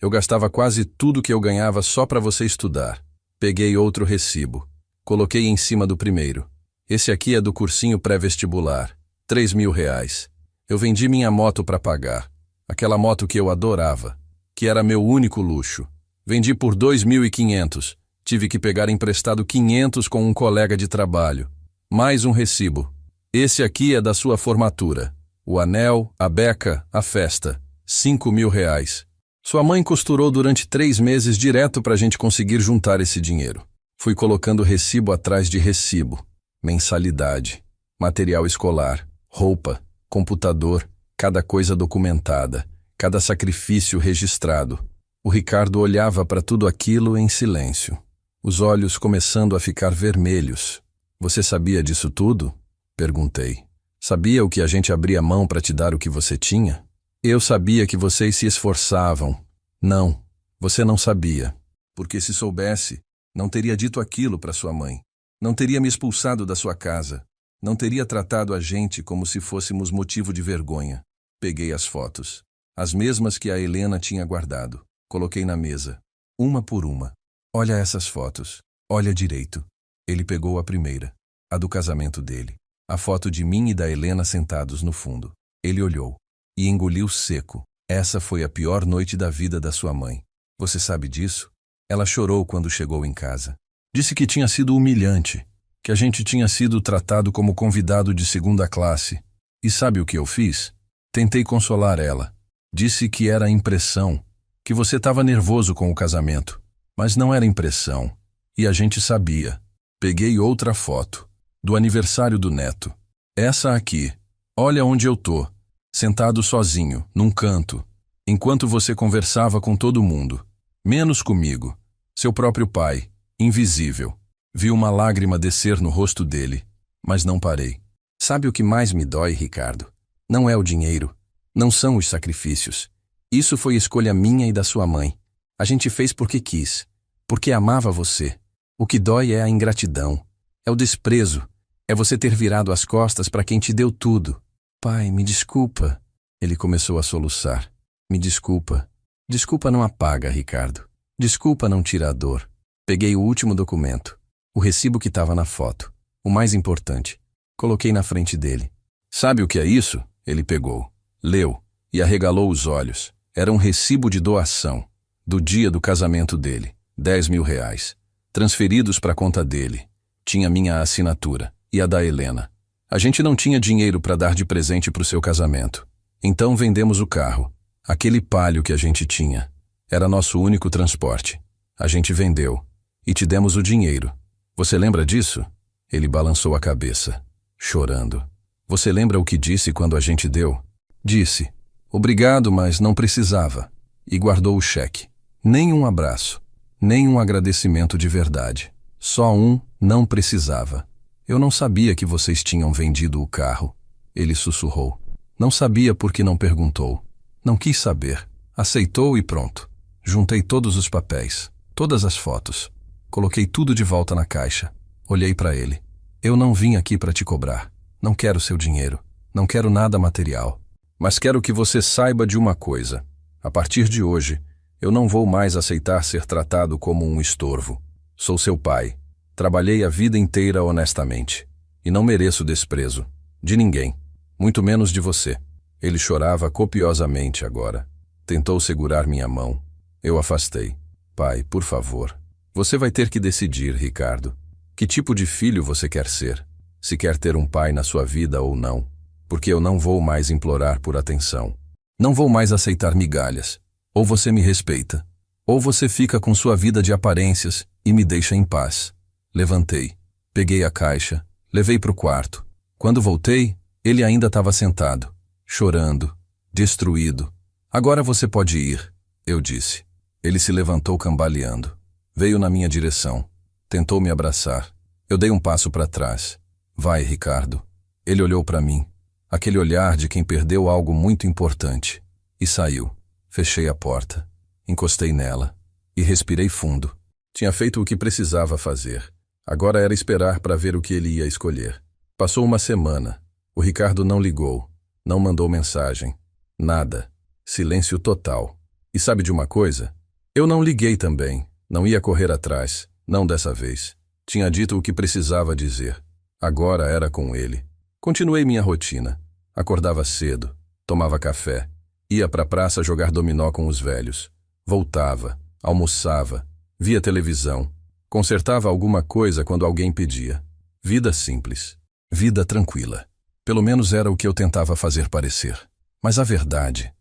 Eu gastava quase tudo que eu ganhava só para você estudar. Peguei outro recibo. Coloquei em cima do primeiro. Esse aqui é do cursinho pré-vestibular. R$ 3.000. Eu vendi minha moto para pagar. Aquela moto que eu adorava. Que era meu único luxo. Vendi por 2.500. Tive que pegar emprestado 500 com um colega de trabalho. Mais um recibo. Esse aqui é da sua formatura. O anel, a beca, a festa. R$ 5.000. Sua mãe costurou durante 3 meses direto para a gente conseguir juntar esse dinheiro. Fui colocando recibo atrás de recibo. Mensalidade, material escolar, roupa, computador, cada coisa documentada, cada sacrifício registrado. O Ricardo olhava para tudo aquilo em silêncio, os olhos começando a ficar vermelhos. Você sabia disso tudo? Perguntei. Sabia o que a gente abria mão para te dar o que você tinha? Eu sabia que vocês se esforçavam. Não, você não sabia. Porque se soubesse, não teria dito aquilo para sua mãe. Não teria me expulsado da sua casa. Não teria tratado a gente como se fôssemos motivo de vergonha. Peguei as fotos. As mesmas que a Helena tinha guardado. Coloquei na mesa. Uma por uma. Olha essas fotos. Olha direito. Ele pegou a primeira. A do casamento dele. A foto de mim e da Helena sentados no fundo. Ele olhou. E engoliu seco. Essa foi a pior noite da vida da sua mãe. Você sabe disso? Ela chorou quando chegou em casa. Disse que tinha sido humilhante. Que a gente tinha sido tratado como convidado de segunda classe. E sabe o que eu fiz? Tentei consolar ela. Disse que era impressão. Que você estava nervoso com o casamento. Mas não era impressão. E a gente sabia. Peguei outra foto. Do aniversário do neto. Essa aqui. Olha onde eu tô. Sentado sozinho, num canto. Enquanto você conversava com todo mundo. Menos comigo. Seu próprio pai. Invisível. Vi uma lágrima descer no rosto dele. Mas não parei. Sabe o que mais me dói, Ricardo? Não é o dinheiro. Não são os sacrifícios. Isso foi escolha minha e da sua mãe. A gente fez porque quis. Porque amava você. O que dói é a ingratidão. É o desprezo. É você ter virado as costas para quem te deu tudo. Pai, me desculpa. Ele começou a soluçar. Me desculpa. Desculpa não apaga, Ricardo. Desculpa não tira a dor. Peguei o último documento. O recibo que estava na foto. O mais importante. Coloquei na frente dele. Sabe o que é isso? Ele pegou. Leu. E arregalou os olhos. Era um recibo de doação. Do dia do casamento dele. 10 mil reais. Transferidos para a conta dele. Tinha minha assinatura. E a da Helena. A gente não tinha dinheiro para dar de presente para o seu casamento. Então vendemos o carro. Aquele Palio que a gente tinha. Era nosso único transporte. A gente vendeu. E te demos o dinheiro. Você lembra disso? Ele balançou a cabeça, chorando. Você lembra o que disse quando a gente deu? Disse, obrigado, mas não precisava. E guardou o cheque. Nem um abraço. Nem um agradecimento de verdade. Só um não precisava. Eu não sabia que vocês tinham vendido o carro. Ele sussurrou. Não sabia porque não perguntou. Não quis saber. Aceitou e pronto. Juntei todos os papéis, todas as fotos. Coloquei tudo de volta na caixa. Olhei para ele. Eu não vim aqui para te cobrar. Não quero seu dinheiro. Não quero nada material. Mas quero que você saiba de uma coisa. A partir de hoje, eu não vou mais aceitar ser tratado como um estorvo. Sou seu pai. Trabalhei a vida inteira honestamente. E não mereço desprezo. De ninguém. Muito menos de você. Ele chorava copiosamente agora. Tentou segurar minha mão. Eu afastei. Pai, por favor. Você vai ter que decidir, Ricardo. Que tipo de filho você quer ser? Se quer ter um pai na sua vida ou não. Porque eu não vou mais implorar por atenção. Não vou mais aceitar migalhas. Ou você me respeita. Ou você fica com sua vida de aparências e me deixa em paz. Levantei. Peguei a caixa. Levei para o quarto. Quando voltei, ele ainda estava sentado. Chorando. Destruído. Agora você pode ir, eu disse. Ele se levantou cambaleando. Veio na minha direção. Tentou me abraçar. Eu dei um passo para trás. Vai, Ricardo. Ele olhou para mim. Aquele olhar de quem perdeu algo muito importante. E saiu. Fechei a porta. Encostei nela. E respirei fundo. Tinha feito o que precisava fazer. Agora era esperar para ver o que ele ia escolher. Passou uma semana. O Ricardo não ligou. Não mandou mensagem. Nada. Silêncio total. E sabe de uma coisa? Eu não liguei também. Não ia correr atrás. Não dessa vez. Tinha dito o que precisava dizer. Agora era com ele. Continuei minha rotina. Acordava cedo. Tomava café. Ia para a praça jogar dominó com os velhos. Voltava. Almoçava. Via televisão. Consertava alguma coisa quando alguém pedia. Vida simples. Vida tranquila. Pelo menos era o que eu tentava fazer parecer. Mas a verdade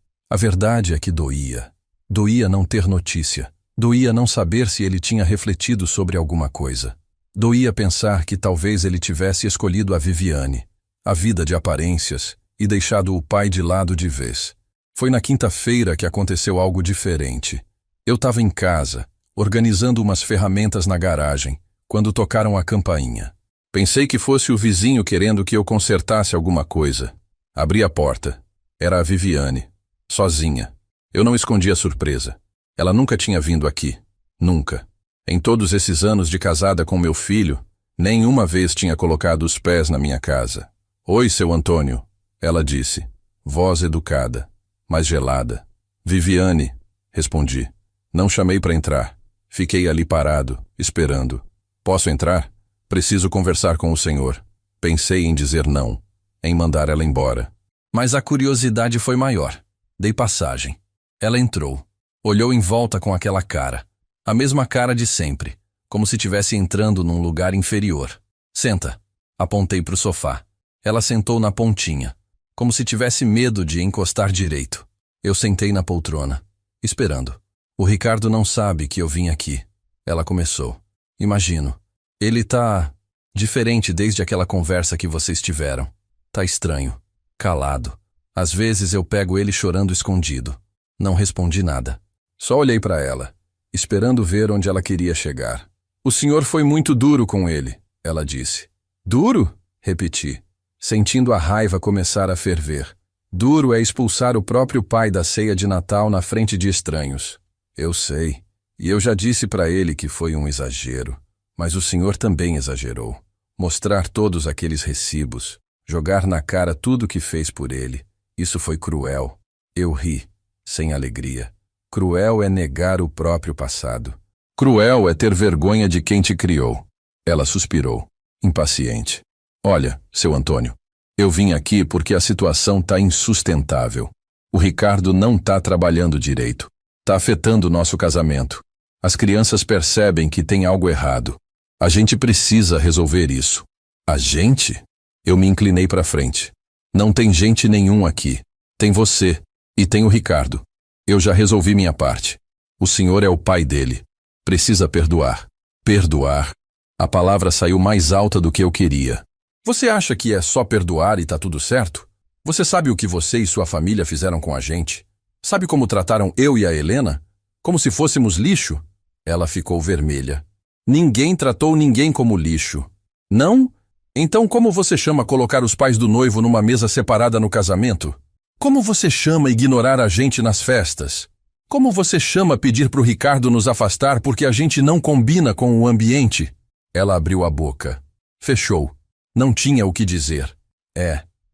é que doía. Doía não ter notícia. Doía não saber se ele tinha refletido sobre alguma coisa. Doía pensar que talvez ele tivesse escolhido a Viviane, a vida de aparências, e deixado o pai de lado de vez. Foi na quinta-feira que aconteceu algo diferente. Eu estava em casa, organizando umas ferramentas na garagem, quando tocaram a campainha. Pensei que fosse o vizinho querendo que eu consertasse alguma coisa. Abri a porta. Era a Viviane, sozinha. Eu não escondi a surpresa. Ela nunca tinha vindo aqui. Nunca. Em todos esses anos de casada com meu filho, Nenhuma vez tinha colocado os pés na minha casa. Oi, seu Antônio, ela disse, voz educada, mas gelada. Viviane, respondi. Não chamei para entrar. Fiquei ali parado, esperando. Posso entrar? Preciso conversar com o senhor. Pensei em dizer não, em mandar ela embora. Mas a curiosidade foi maior. Dei passagem. Ela entrou. Olhou em volta com aquela cara. A mesma cara de sempre, como se estivesse entrando num lugar inferior. Senta. Apontei para o sofá. Ela sentou na pontinha, como se tivesse medo de encostar direito. Eu sentei na poltrona, esperando. O Ricardo não sabe que eu vim aqui. Ela começou. Imagino. Ele tá diferente desde aquela conversa que vocês tiveram. Tá estranho. Calado. Às vezes eu pego ele chorando escondido. Não respondi nada. Só olhei para ela, esperando ver onde ela queria chegar. O senhor foi muito duro com ele, ela disse. Duro? Repeti, sentindo a raiva começar a ferver. Duro é expulsar o próprio pai da ceia de Natal na frente de estranhos. Eu sei. E eu já disse para ele que foi um exagero. Mas o senhor também exagerou. Mostrar todos aqueles recibos, jogar na cara tudo que fez por ele. Isso foi cruel. Eu ri, sem alegria. Cruel é negar o próprio passado. Cruel é ter vergonha de quem te criou. Ela suspirou, impaciente. Olha, seu Antônio, eu vim aqui porque a situação tá insustentável. O Ricardo não tá trabalhando direito. Tá afetando o nosso casamento. As crianças percebem que tem algo errado. A gente precisa resolver isso. A gente? Eu me inclinei para frente. Não tem gente nenhum aqui. Tem você e tem o Ricardo. Eu já resolvi minha parte. O senhor é o pai dele. Precisa perdoar. Perdoar. A palavra saiu mais alta do que eu queria. Você acha que é só perdoar e tá tudo certo? Você sabe o que você e sua família fizeram com a gente? Sabe como trataram eu e a Helena? Como se fôssemos lixo? Ela ficou vermelha. Ninguém tratou ninguém como lixo. Não? Então como você chama colocar os pais do noivo numa mesa separada no casamento? Como você chama ignorar a gente nas festas? Como você chama pedir pro Ricardo nos afastar porque a gente não combina com o ambiente? Ela abriu a boca. Fechou. Não tinha o que dizer.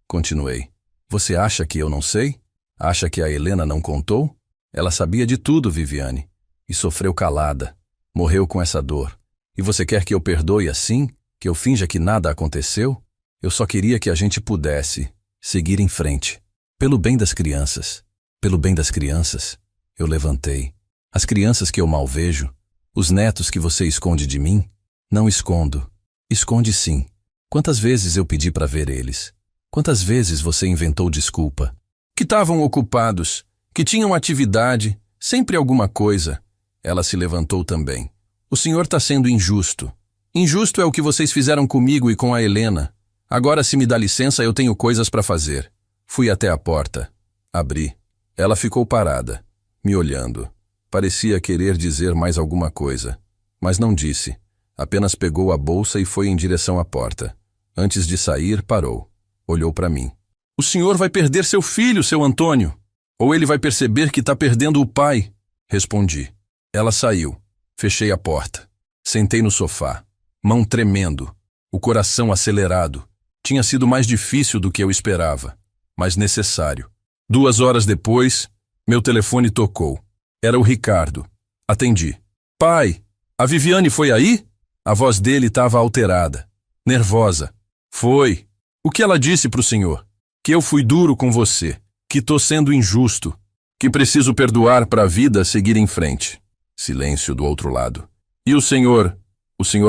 Continuei. Você acha que eu não sei? Acha que a Helena não contou? Ela sabia de tudo, Viviane. E sofreu calada. Morreu com essa dor. E você quer que eu perdoe assim? Que eu finja que nada aconteceu? Eu só queria que a gente pudesse seguir em frente. Pelo bem das crianças. Pelo bem das crianças. Eu levantei. As crianças que eu mal vejo. Os netos que você esconde de mim. Não escondo. Esconde sim. Quantas vezes eu pedi para ver eles? Quantas vezes você inventou desculpa? Que estavam ocupados. Que tinham atividade. Sempre alguma coisa. Ela se levantou também. O senhor está sendo injusto. Injusto é o que vocês fizeram comigo e com a Helena. Agora, se me dá licença, eu tenho coisas para fazer. Fui até a porta. Abri. Ela ficou parada, me olhando. Parecia querer dizer mais alguma coisa, mas não disse. Apenas pegou a bolsa e foi em direção à porta. Antes de sair, parou. Olhou para mim. O senhor vai perder seu filho, seu Antônio. Ou ele vai perceber que está perdendo o pai. Respondi. Ela saiu. Fechei a porta. Sentei no sofá. Mão tremendo. O coração acelerado. Tinha sido mais difícil do que eu esperava, mas necessário. 2 horas depois, meu telefone tocou. Era o Ricardo. Atendi. Pai, a Viviane foi aí? A voz dele estava alterada, nervosa. Foi. O que ela disse pro senhor? Que eu fui duro com você, que tô sendo injusto, que preciso perdoar para a vida seguir em frente. Silêncio do outro lado. E o senhor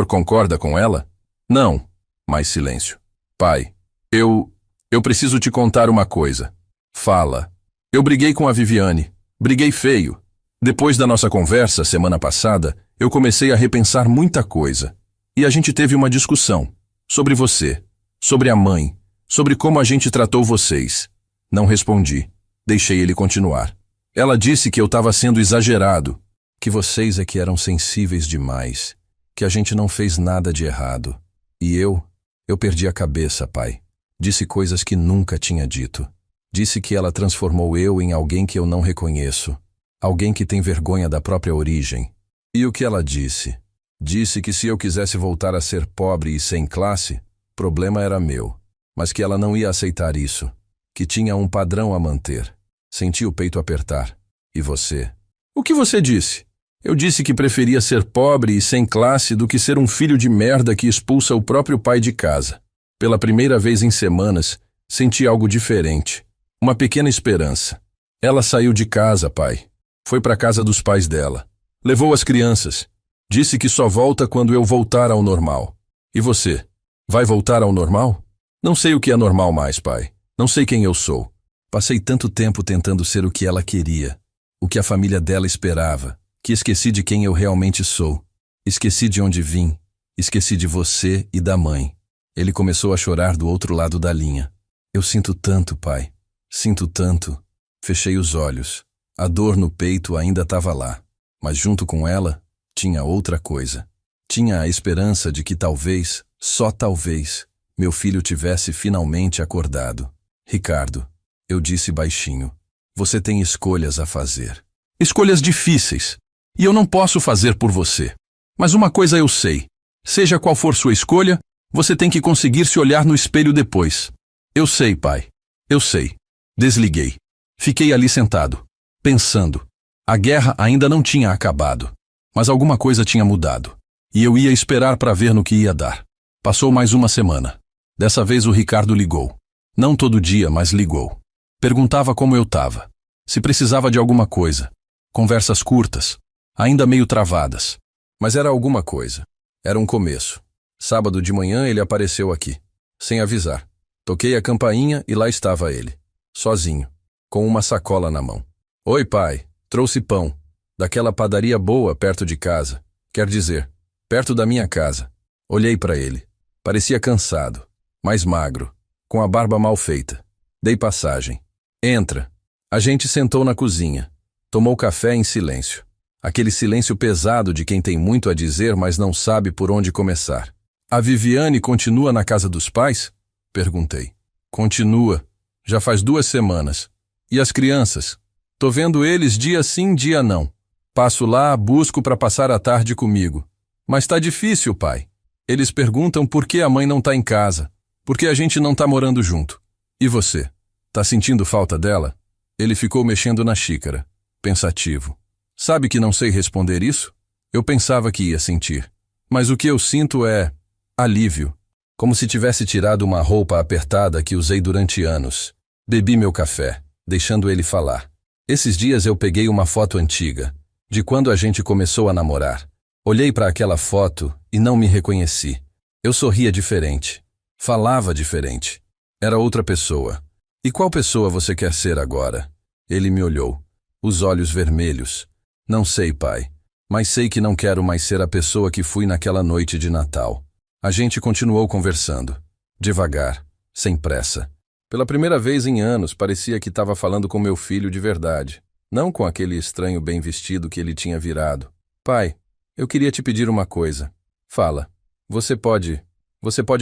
concorda com ela? Não. Mais silêncio. Pai, eu preciso te contar uma coisa. Fala. Eu briguei com a Viviane. Briguei feio. Depois da nossa conversa, semana passada, eu comecei a repensar muita coisa. E a gente teve uma discussão. Sobre você. Sobre a mãe. Sobre como a gente tratou vocês. Não respondi. Deixei ele continuar. Ela disse que eu estava sendo exagerado. Que vocês é que eram sensíveis demais. Que a gente não fez nada de errado. E eu perdi a cabeça, pai. Disse coisas que nunca tinha dito. Disse que ela transformou eu em alguém que eu não reconheço. Alguém que tem vergonha da própria origem. E o que ela disse? Disse que se eu quisesse voltar a ser pobre e sem classe, problema era meu, mas que ela não ia aceitar isso, que tinha um padrão a manter. Senti o peito apertar. E você? O que você disse? Eu disse que preferia ser pobre e sem classe do que ser um filho de merda que expulsa o próprio pai de casa. Pela primeira vez em semanas, senti algo diferente. Uma pequena esperança. Ela saiu de casa, pai. Foi para a casa dos pais dela. Levou as crianças. Disse que só volta quando eu voltar ao normal. E você? Vai voltar ao normal? Não sei o que é normal mais, pai. Não sei quem eu sou. Passei tanto tempo tentando ser o que ela queria, o que a família dela esperava, que esqueci de quem eu realmente sou. Esqueci de onde vim. Esqueci de você e da mãe. Ele começou a chorar do outro lado da linha. Eu sinto tanto, pai. Sinto tanto. Fechei os olhos. A dor no peito ainda estava lá. Mas junto com ela, tinha outra coisa. Tinha a esperança de que talvez, só talvez, meu filho tivesse finalmente acordado. Ricardo, eu disse baixinho, você tem escolhas a fazer. Escolhas difíceis. E eu não posso fazer por você. Mas uma coisa eu sei. Seja qual for sua escolha, você tem que conseguir se olhar no espelho depois. Eu sei, pai. Eu sei. Desliguei. Fiquei ali sentado, pensando. A guerra ainda não tinha acabado, mas alguma coisa tinha mudado. E eu ia esperar para ver no que ia dar. Passou mais uma semana. Dessa vez o Ricardo ligou. Não todo dia, mas ligou. Perguntava como eu estava. Se precisava de alguma coisa. Conversas curtas, ainda meio travadas. Mas era alguma coisa. Era um começo. Sábado de manhã ele apareceu aqui, sem avisar. Toquei a campainha e lá estava ele, sozinho, com uma sacola na mão. Oi, pai. Trouxe pão, daquela padaria boa perto de casa. Quer dizer, perto da minha casa. Olhei para ele. Parecia cansado, mais magro, com a barba mal feita. Dei passagem. Entra. A gente sentou na cozinha. Tomou café em silêncio. Aquele silêncio pesado de quem tem muito a dizer, mas não sabe por onde começar. A Viviane continua na casa dos pais? Perguntei. Continua. Já faz 2 semanas. E as crianças? Tô vendo eles dia sim, dia não. Passo lá, busco para passar a tarde comigo. Mas tá difícil, pai. Eles perguntam por que a mãe não tá em casa. Por que a gente não tá morando junto. E você? Tá sentindo falta dela? Ele ficou mexendo na xícara, pensativo. Sabe que não sei responder isso? Eu pensava que ia sentir. Mas o que eu sinto é alívio. Como se tivesse tirado uma roupa apertada que usei durante anos. Bebi meu café, deixando ele falar. Esses dias eu peguei uma foto antiga, de quando a gente começou a namorar. Olhei para aquela foto e não me reconheci. Eu sorria diferente. Falava diferente. Era outra pessoa. E qual pessoa você quer ser agora? Ele me olhou. Os olhos vermelhos. Não sei, pai. Mas sei que não quero mais ser a pessoa que fui naquela noite de Natal. A gente continuou conversando. Devagar, sem pressa. Pela primeira vez em anos, parecia que estava falando com meu filho de verdade. Não com aquele estranho bem vestido que ele tinha virado. Pai, eu queria te pedir uma coisa. Fala. Você pode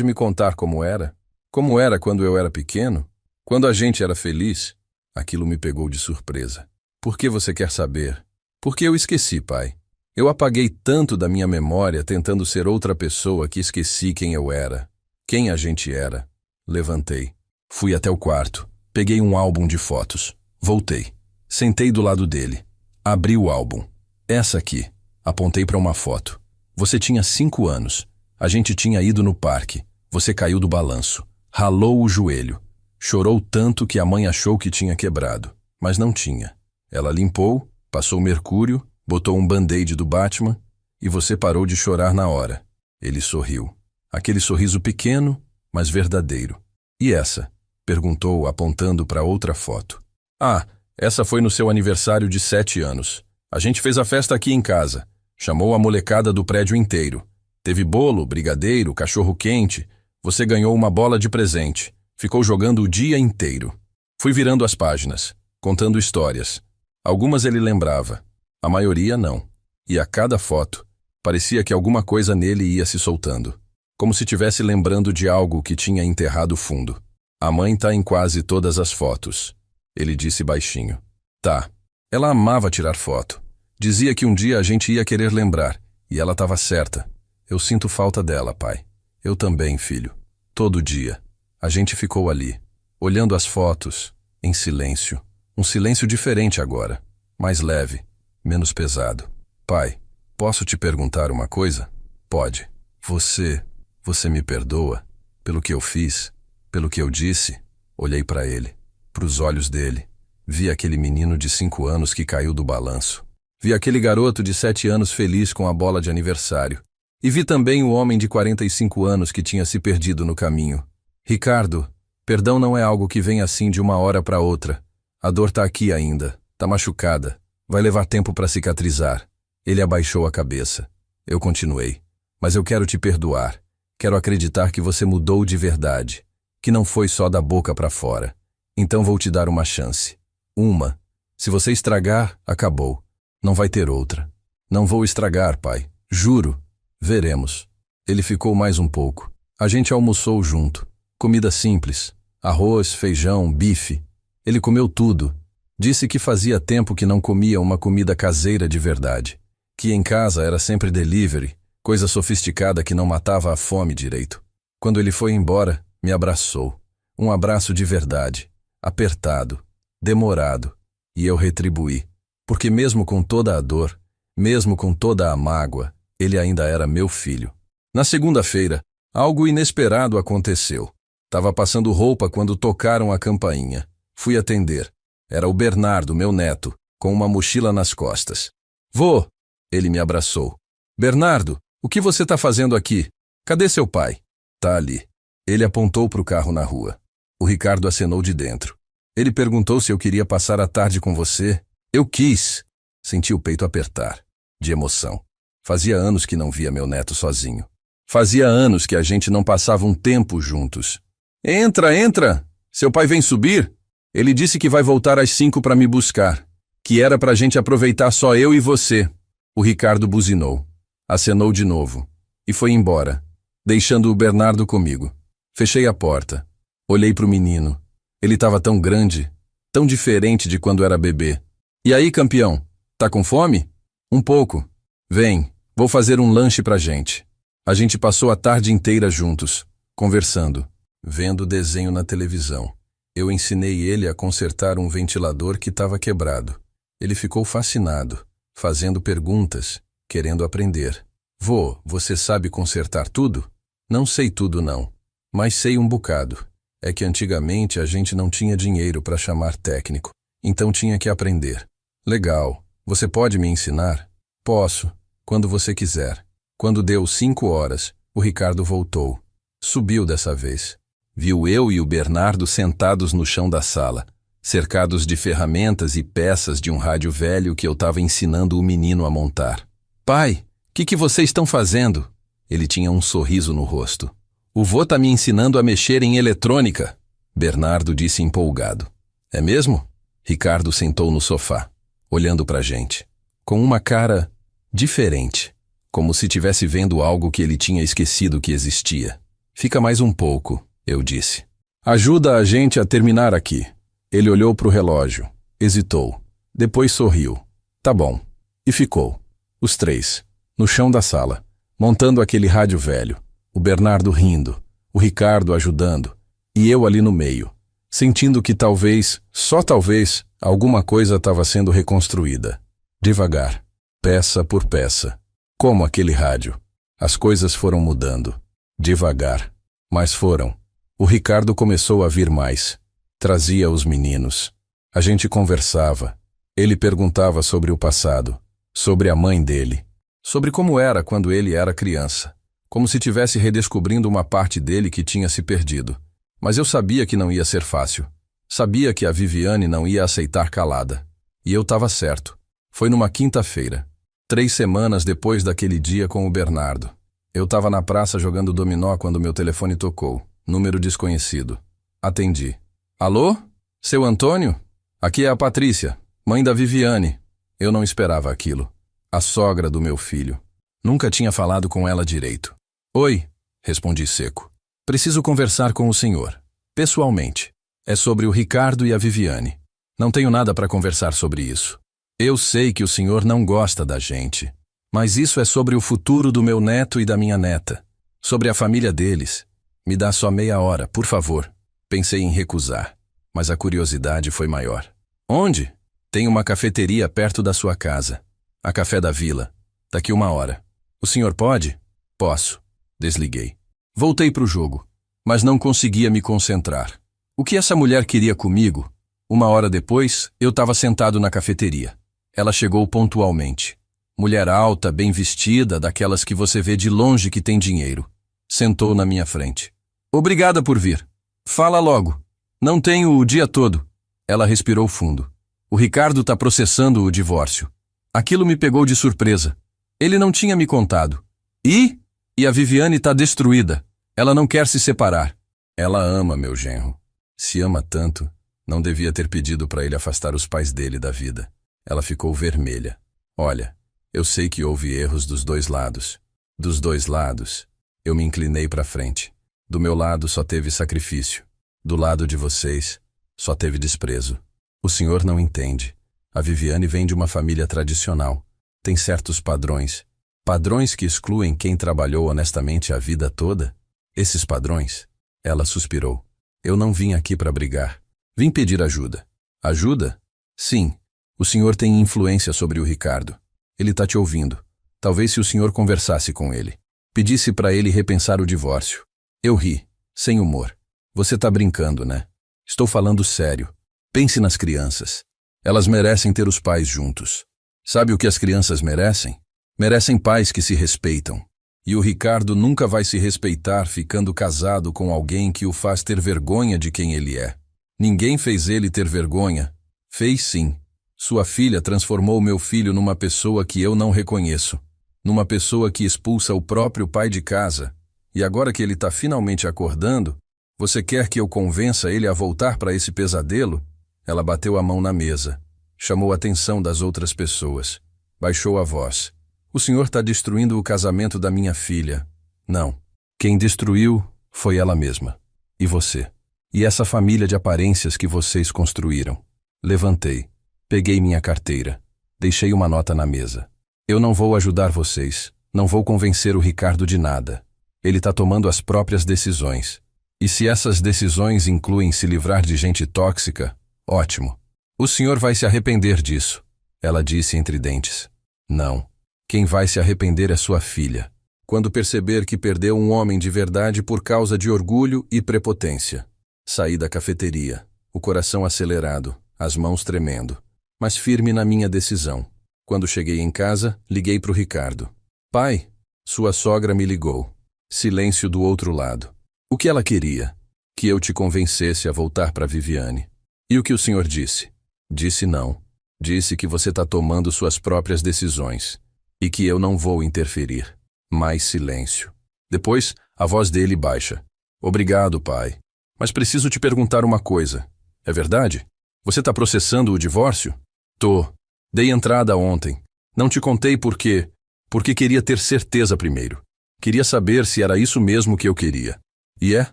me contar como era? Como era quando eu era pequeno? Quando a gente era feliz? Aquilo me pegou de surpresa. Por que você quer saber? Porque eu esqueci, pai. Eu apaguei tanto da minha memória tentando ser outra pessoa que esqueci quem eu era. Quem a gente era. Levantei. Fui até o quarto. Peguei um álbum de fotos. Voltei. Sentei do lado dele. Abri o álbum. Essa aqui. Apontei para uma foto. Você tinha 5 anos. A gente tinha ido no parque. Você caiu do balanço. Ralou o joelho. Chorou tanto que a mãe achou que tinha quebrado. Mas não tinha. Ela limpou, passou mercúrio, botou um band-aid do Batman e você parou de chorar na hora. Ele sorriu. Aquele sorriso pequeno, mas verdadeiro. E essa? Perguntou, apontando para outra foto. Ah, essa foi no seu aniversário de 7 anos. A gente fez a festa aqui em casa. Chamou a molecada do prédio inteiro. Teve bolo, brigadeiro, cachorro-quente. Você ganhou uma bola de presente. Ficou jogando o dia inteiro. Fui virando as páginas, contando histórias. Algumas ele lembrava, a maioria não. E a cada foto, parecia que alguma coisa nele ia se soltando. Como se tivesse lembrando de algo que tinha enterrado fundo. A mãe tá em quase todas as fotos. Ele disse baixinho. Tá. Ela amava tirar foto. Dizia que um dia a gente ia querer lembrar. E ela estava certa. Eu sinto falta dela, pai. Eu também, filho. Todo dia. A gente ficou ali, olhando as fotos, em silêncio. Um silêncio diferente agora. Mais leve, menos pesado. Pai, posso te perguntar uma coisa? Pode. Você me perdoa pelo que eu fiz, pelo que eu disse? Olhei para ele, para os olhos dele. Vi aquele menino de 5 anos que caiu do balanço. Vi aquele garoto de 7 anos feliz com a bola de aniversário. E vi também o homem de 45 anos que tinha se perdido no caminho. Ricardo, perdão não é algo que vem assim de uma hora para outra. A dor tá aqui ainda, tá machucada. Vai levar tempo para cicatrizar. Ele abaixou a cabeça. Eu continuei. Mas eu quero te perdoar. Quero acreditar que você mudou de verdade. Que não foi só da boca para fora. Então vou te dar uma chance. Uma. Se você estragar, acabou. Não vai ter outra. Não vou estragar, pai. Juro. Veremos. Ele ficou mais um pouco. A gente almoçou junto. Comida simples. Arroz, feijão, bife. Ele comeu tudo. Disse que fazia tempo que não comia uma comida caseira de verdade. Que em casa era sempre delivery, coisa sofisticada que não matava a fome direito. Quando ele foi embora, me abraçou. Um abraço de verdade. Apertado. Demorado. E eu retribuí. Porque mesmo com toda a dor, mesmo com toda a mágoa, ele ainda era meu filho. Na segunda-feira, algo inesperado aconteceu. Tava passando roupa quando tocaram a campainha. Fui atender. Era o Bernardo, meu neto, com uma mochila nas costas. Vô! Ele me abraçou. Bernardo, o que você tá fazendo aqui? Cadê seu pai? Tá ali. Ele apontou pro carro na rua. O Ricardo acenou de dentro. Ele perguntou se eu queria passar a tarde com você. Eu quis. Senti o peito apertar, de emoção. Fazia anos que não via meu neto sozinho. Fazia anos que a gente não passava um tempo juntos. Entra, entra! Seu pai vem subir? Ele disse que vai voltar às 5 para me buscar. Que era pra gente aproveitar só eu e você. O Ricardo buzinou. Acenou de novo. E foi embora, deixando o Bernardo comigo. Fechei a porta. Olhei pro menino. Ele estava tão grande, tão diferente de quando era bebê. E aí, campeão? Tá com fome? Um pouco. Vem, vou fazer um lanche pra gente. A gente passou a tarde inteira juntos, conversando, vendo desenho na televisão. Eu ensinei ele a consertar um ventilador que estava quebrado. Ele ficou fascinado, fazendo perguntas, querendo aprender. Vô, você sabe consertar tudo? Não sei tudo não, mas sei um bocado. É que antigamente a gente não tinha dinheiro para chamar técnico, então tinha que aprender. Legal, você pode me ensinar? Posso, quando você quiser. Quando deu 5 horas, o Ricardo voltou. Subiu dessa vez. Viu eu e o Bernardo sentados no chão da sala, cercados de ferramentas e peças de um rádio velho que eu estava ensinando o menino a montar. Pai, que vocês estão fazendo? Ele tinha um sorriso no rosto. O vô tá me ensinando a mexer em eletrônica, Bernardo disse empolgado. É mesmo? Ricardo sentou no sofá, olhando pra gente, com uma cara diferente, como se tivesse vendo algo que ele tinha esquecido que existia. Fica mais um pouco, eu disse. Ajuda a gente a terminar aqui. Ele olhou pro relógio, hesitou, depois sorriu. Tá bom. E ficou, os três, no chão da sala, montando aquele rádio velho, o Bernardo rindo, o Ricardo ajudando, e eu ali no meio, sentindo que talvez, só talvez, alguma coisa estava sendo reconstruída. Devagar, peça por peça. Como aquele rádio. As coisas foram mudando. Devagar. Mas foram. O Ricardo começou a vir mais. Trazia os meninos. A gente conversava. Ele perguntava sobre o passado, sobre a mãe dele, sobre como era quando ele era criança, como se tivesse redescobrindo uma parte dele que tinha se perdido. Mas eu sabia que não ia ser fácil. Sabia que a Viviane não ia aceitar calada. E eu estava certo. Foi numa quinta-feira, 3 semanas depois daquele dia com o Bernardo. Eu estava na praça jogando dominó quando meu telefone tocou. Número desconhecido. Atendi. Alô? Seu Antônio? Aqui é a Patrícia, mãe da Viviane. Eu não esperava aquilo. A sogra do meu filho. Nunca tinha falado com ela direito. Oi, respondi seco. Preciso conversar com o senhor. Pessoalmente. É sobre o Ricardo e a Viviane. Não tenho nada para conversar sobre isso. Eu sei que o senhor não gosta da gente. Mas isso é sobre o futuro do meu neto e da minha neta. Sobre a família deles. Me dá só meia hora, por favor. Pensei em recusar, mas a curiosidade foi maior. Onde? Tem uma cafeteria perto da sua casa. A Café da Vila. Daqui 1 hora. O senhor pode? Posso. Desliguei. Voltei para o jogo, mas não conseguia me concentrar. O que essa mulher queria comigo? 1 hora depois, eu estava sentado na cafeteria. Ela chegou pontualmente. Mulher alta, bem vestida, daquelas que você vê de longe que tem dinheiro. Sentou na minha frente. Obrigada por vir. Fala logo. Não tenho o dia todo. Ela respirou fundo. O Ricardo está processando o divórcio. Aquilo me pegou de surpresa. Ele não tinha me contado. E a Viviane está destruída. Ela não quer se separar. Ela ama meu genro. Se ama tanto, não devia ter pedido para ele afastar os pais dele da vida. Ela ficou vermelha. Olha, eu sei que houve erros dos dois lados. Dos dois lados. Eu me inclinei para frente. Do meu lado só teve sacrifício. Do lado de vocês, só teve desprezo. O senhor não entende. A Viviane vem de uma família tradicional. Tem certos padrões. Padrões que excluem quem trabalhou honestamente a vida toda. Esses padrões. Ela suspirou. Eu não vim aqui para brigar. Vim pedir ajuda. Ajuda? Sim. O senhor tem influência sobre o Ricardo. Ele está te ouvindo. Talvez se o senhor conversasse com ele. Pedisse para ele repensar o divórcio. Eu ri, sem humor. Você está brincando, né? Estou falando sério. Pense nas crianças. Elas merecem ter os pais juntos. Sabe o que as crianças merecem? Merecem pais que se respeitam. E o Ricardo nunca vai se respeitar ficando casado com alguém que o faz ter vergonha de quem ele é. Ninguém fez ele ter vergonha. Fez sim. Sua filha transformou meu filho numa pessoa que eu não reconheço. Numa pessoa que expulsa o próprio pai de casa. E agora que ele está finalmente acordando, você quer que eu convença ele a voltar para esse pesadelo? Ela bateu a mão na mesa. Chamou a atenção das outras pessoas. Baixou a voz. O senhor está destruindo o casamento da minha filha. Não. Quem destruiu foi ela mesma. E você. E essa família de aparências que vocês construíram. Levantei. Peguei minha carteira. Deixei uma nota na mesa. Eu não vou ajudar vocês. Não vou convencer o Ricardo de nada. Ele está tomando as próprias decisões. E se essas decisões incluem se livrar de gente tóxica, ótimo. O senhor vai se arrepender disso. Ela disse entre dentes. Não. Quem vai se arrepender é sua filha. Quando perceber que perdeu um homem de verdade por causa de orgulho e prepotência. Saí da cafeteria, o coração acelerado, as mãos tremendo, mas firme na minha decisão. Quando cheguei em casa, liguei para o Ricardo. Pai, sua sogra me ligou. Silêncio do outro lado. O que ela queria? Que eu te convencesse a voltar para Viviane. E o que o senhor disse? Disse não. Disse que você está tomando suas próprias decisões. E que eu não vou interferir. Mais silêncio. Depois, a voz dele baixa. Obrigado, pai. Mas preciso te perguntar uma coisa. É verdade? Você está processando o divórcio? Tô. Dei entrada ontem. Não te contei por quê. Porque queria ter certeza primeiro. Queria saber se era isso mesmo que eu queria. E é?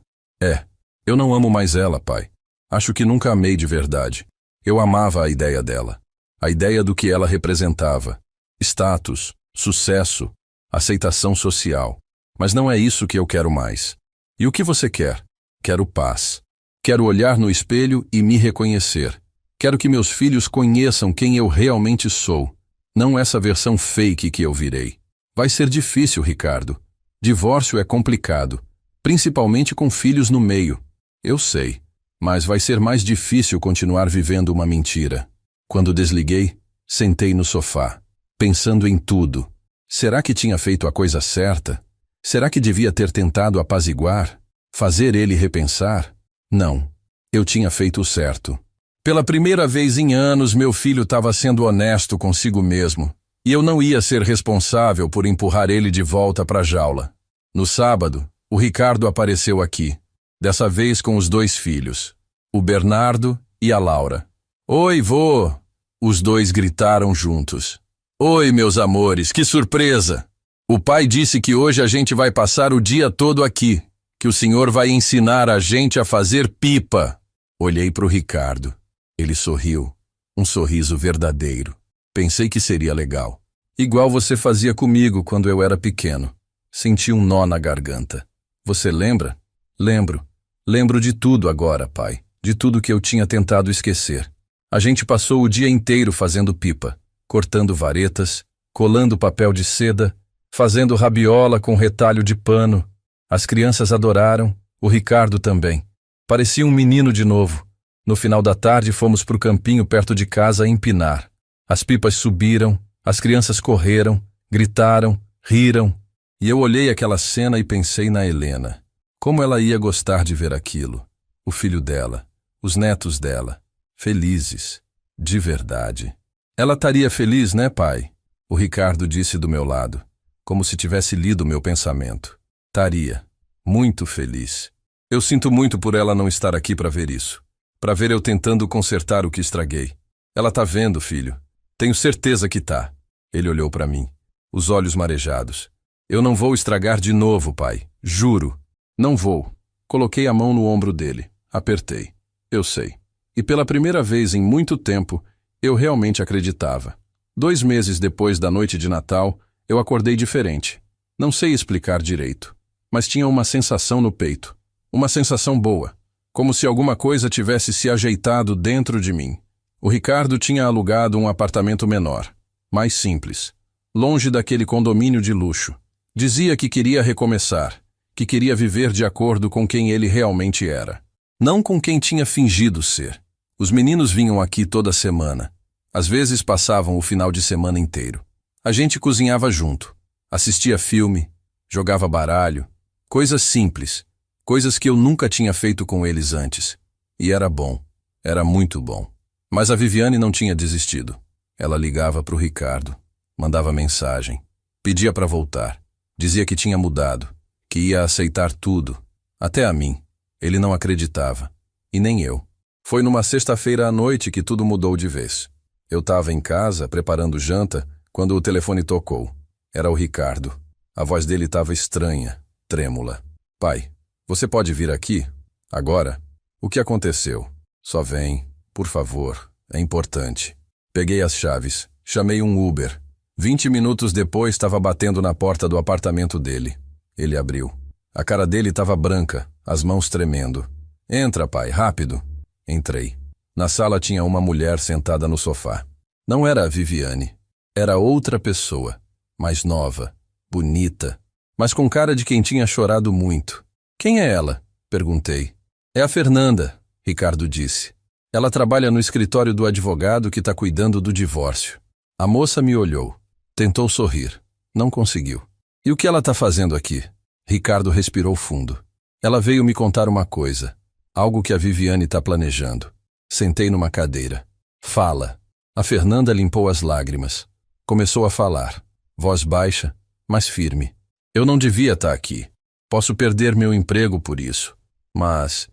É. Eu não amo mais ela, pai. Acho que nunca amei de verdade. Eu amava a ideia dela. A ideia do que ela representava. Status, sucesso, aceitação social. Mas não é isso que eu quero mais. E o que você quer? Quero paz. Quero olhar no espelho e me reconhecer. Quero que meus filhos conheçam quem eu realmente sou. Não essa versão fake que eu virei. Vai ser difícil, Ricardo. Divórcio é complicado. Principalmente com filhos no meio. Eu sei. Mas vai ser mais difícil continuar vivendo uma mentira. Quando desliguei, sentei no sofá. Pensando em tudo. Será que tinha feito a coisa certa? Será que devia ter tentado apaziguar? Fazer ele repensar? Não. Eu tinha feito o certo. Pela primeira vez em anos, meu filho estava sendo honesto consigo mesmo. E eu não ia ser responsável por empurrar ele de volta para a jaula. No sábado, o Ricardo apareceu aqui. Dessa vez com os 2 filhos. O Bernardo e a Laura. Oi, vô! Os 2 gritaram juntos. Oi, meus amores, que surpresa! O pai disse que hoje a gente vai passar o dia todo aqui, que o senhor vai ensinar a gente a fazer pipa. Olhei para o Ricardo. Ele sorriu, um sorriso verdadeiro. Pensei que seria legal. Igual você fazia comigo quando eu era pequeno. Senti um nó na garganta. Você lembra? Lembro. Lembro de tudo agora, pai. De tudo que eu tinha tentado esquecer. A gente passou o dia inteiro fazendo pipa, cortando varetas, colando papel de seda, fazendo rabiola com retalho de pano. As crianças adoraram, o Ricardo também. Parecia um menino de novo. No final da tarde fomos para o campinho perto de casa empinar. As pipas subiram, as crianças correram, gritaram, riram. E eu olhei aquela cena e pensei na Helena. Como ela ia gostar de ver aquilo. O filho dela, os netos dela, felizes, de verdade. Ela estaria feliz, né, pai? O Ricardo disse do meu lado, como se tivesse lido meu pensamento. Estaria, muito feliz. Eu sinto muito por ela não estar aqui para ver isso. Para ver eu tentando consertar o que estraguei. Ela tá vendo, filho. Tenho certeza que tá. Ele olhou para mim, os olhos marejados. Eu não vou estragar de novo, pai. Juro. Não vou. Coloquei a mão no ombro dele. Apertei. Eu sei. E pela primeira vez em muito tempo, eu realmente acreditava. 2 meses depois da noite de Natal, eu acordei diferente. Não sei explicar direito, mas tinha uma sensação no peito. Uma sensação boa. Como se alguma coisa tivesse se ajeitado dentro de mim. O Ricardo tinha alugado um apartamento menor, mais simples, longe daquele condomínio de luxo. Dizia que queria recomeçar, que queria viver de acordo com quem ele realmente era. Não com quem tinha fingido ser. Os meninos vinham aqui toda semana. Às vezes passavam o final de semana inteiro. A gente cozinhava junto, assistia filme, jogava baralho, coisas simples, coisas que eu nunca tinha feito com eles antes. E era bom, era muito bom. Mas a Viviane não tinha desistido. Ela ligava para o Ricardo, mandava mensagem, pedia para voltar. Dizia que tinha mudado, que ia aceitar tudo, até a mim. Ele não acreditava, e nem eu. Foi numa sexta-feira à noite que tudo mudou de vez. Eu estava em casa, preparando janta, quando o telefone tocou. Era o Ricardo. A voz dele estava estranha, trêmula. Pai, você pode vir aqui? Agora? O que aconteceu? Só vem, por favor, é importante. Peguei as chaves, chamei um Uber. 20 minutos depois estava batendo na porta do apartamento dele. Ele abriu. A cara dele estava branca, as mãos tremendo. Entra, pai, rápido. Entrei. Na sala tinha uma mulher sentada no sofá. Não era a Viviane. Era outra pessoa. Mais nova, bonita, mas com cara de quem tinha chorado muito. Quem é ela? Perguntei. É a Fernanda, Ricardo disse. Ela trabalha no escritório do advogado que está cuidando do divórcio. A moça me olhou. Tentou sorrir. Não conseguiu. E o que ela está fazendo aqui? Ricardo respirou fundo. Ela veio me contar uma coisa. Algo que a Viviane está planejando. Sentei numa cadeira. Fala. A Fernanda limpou as lágrimas. Começou a falar. Voz baixa, mas firme. Eu não devia estar aqui. Posso perder meu emprego por isso. Mas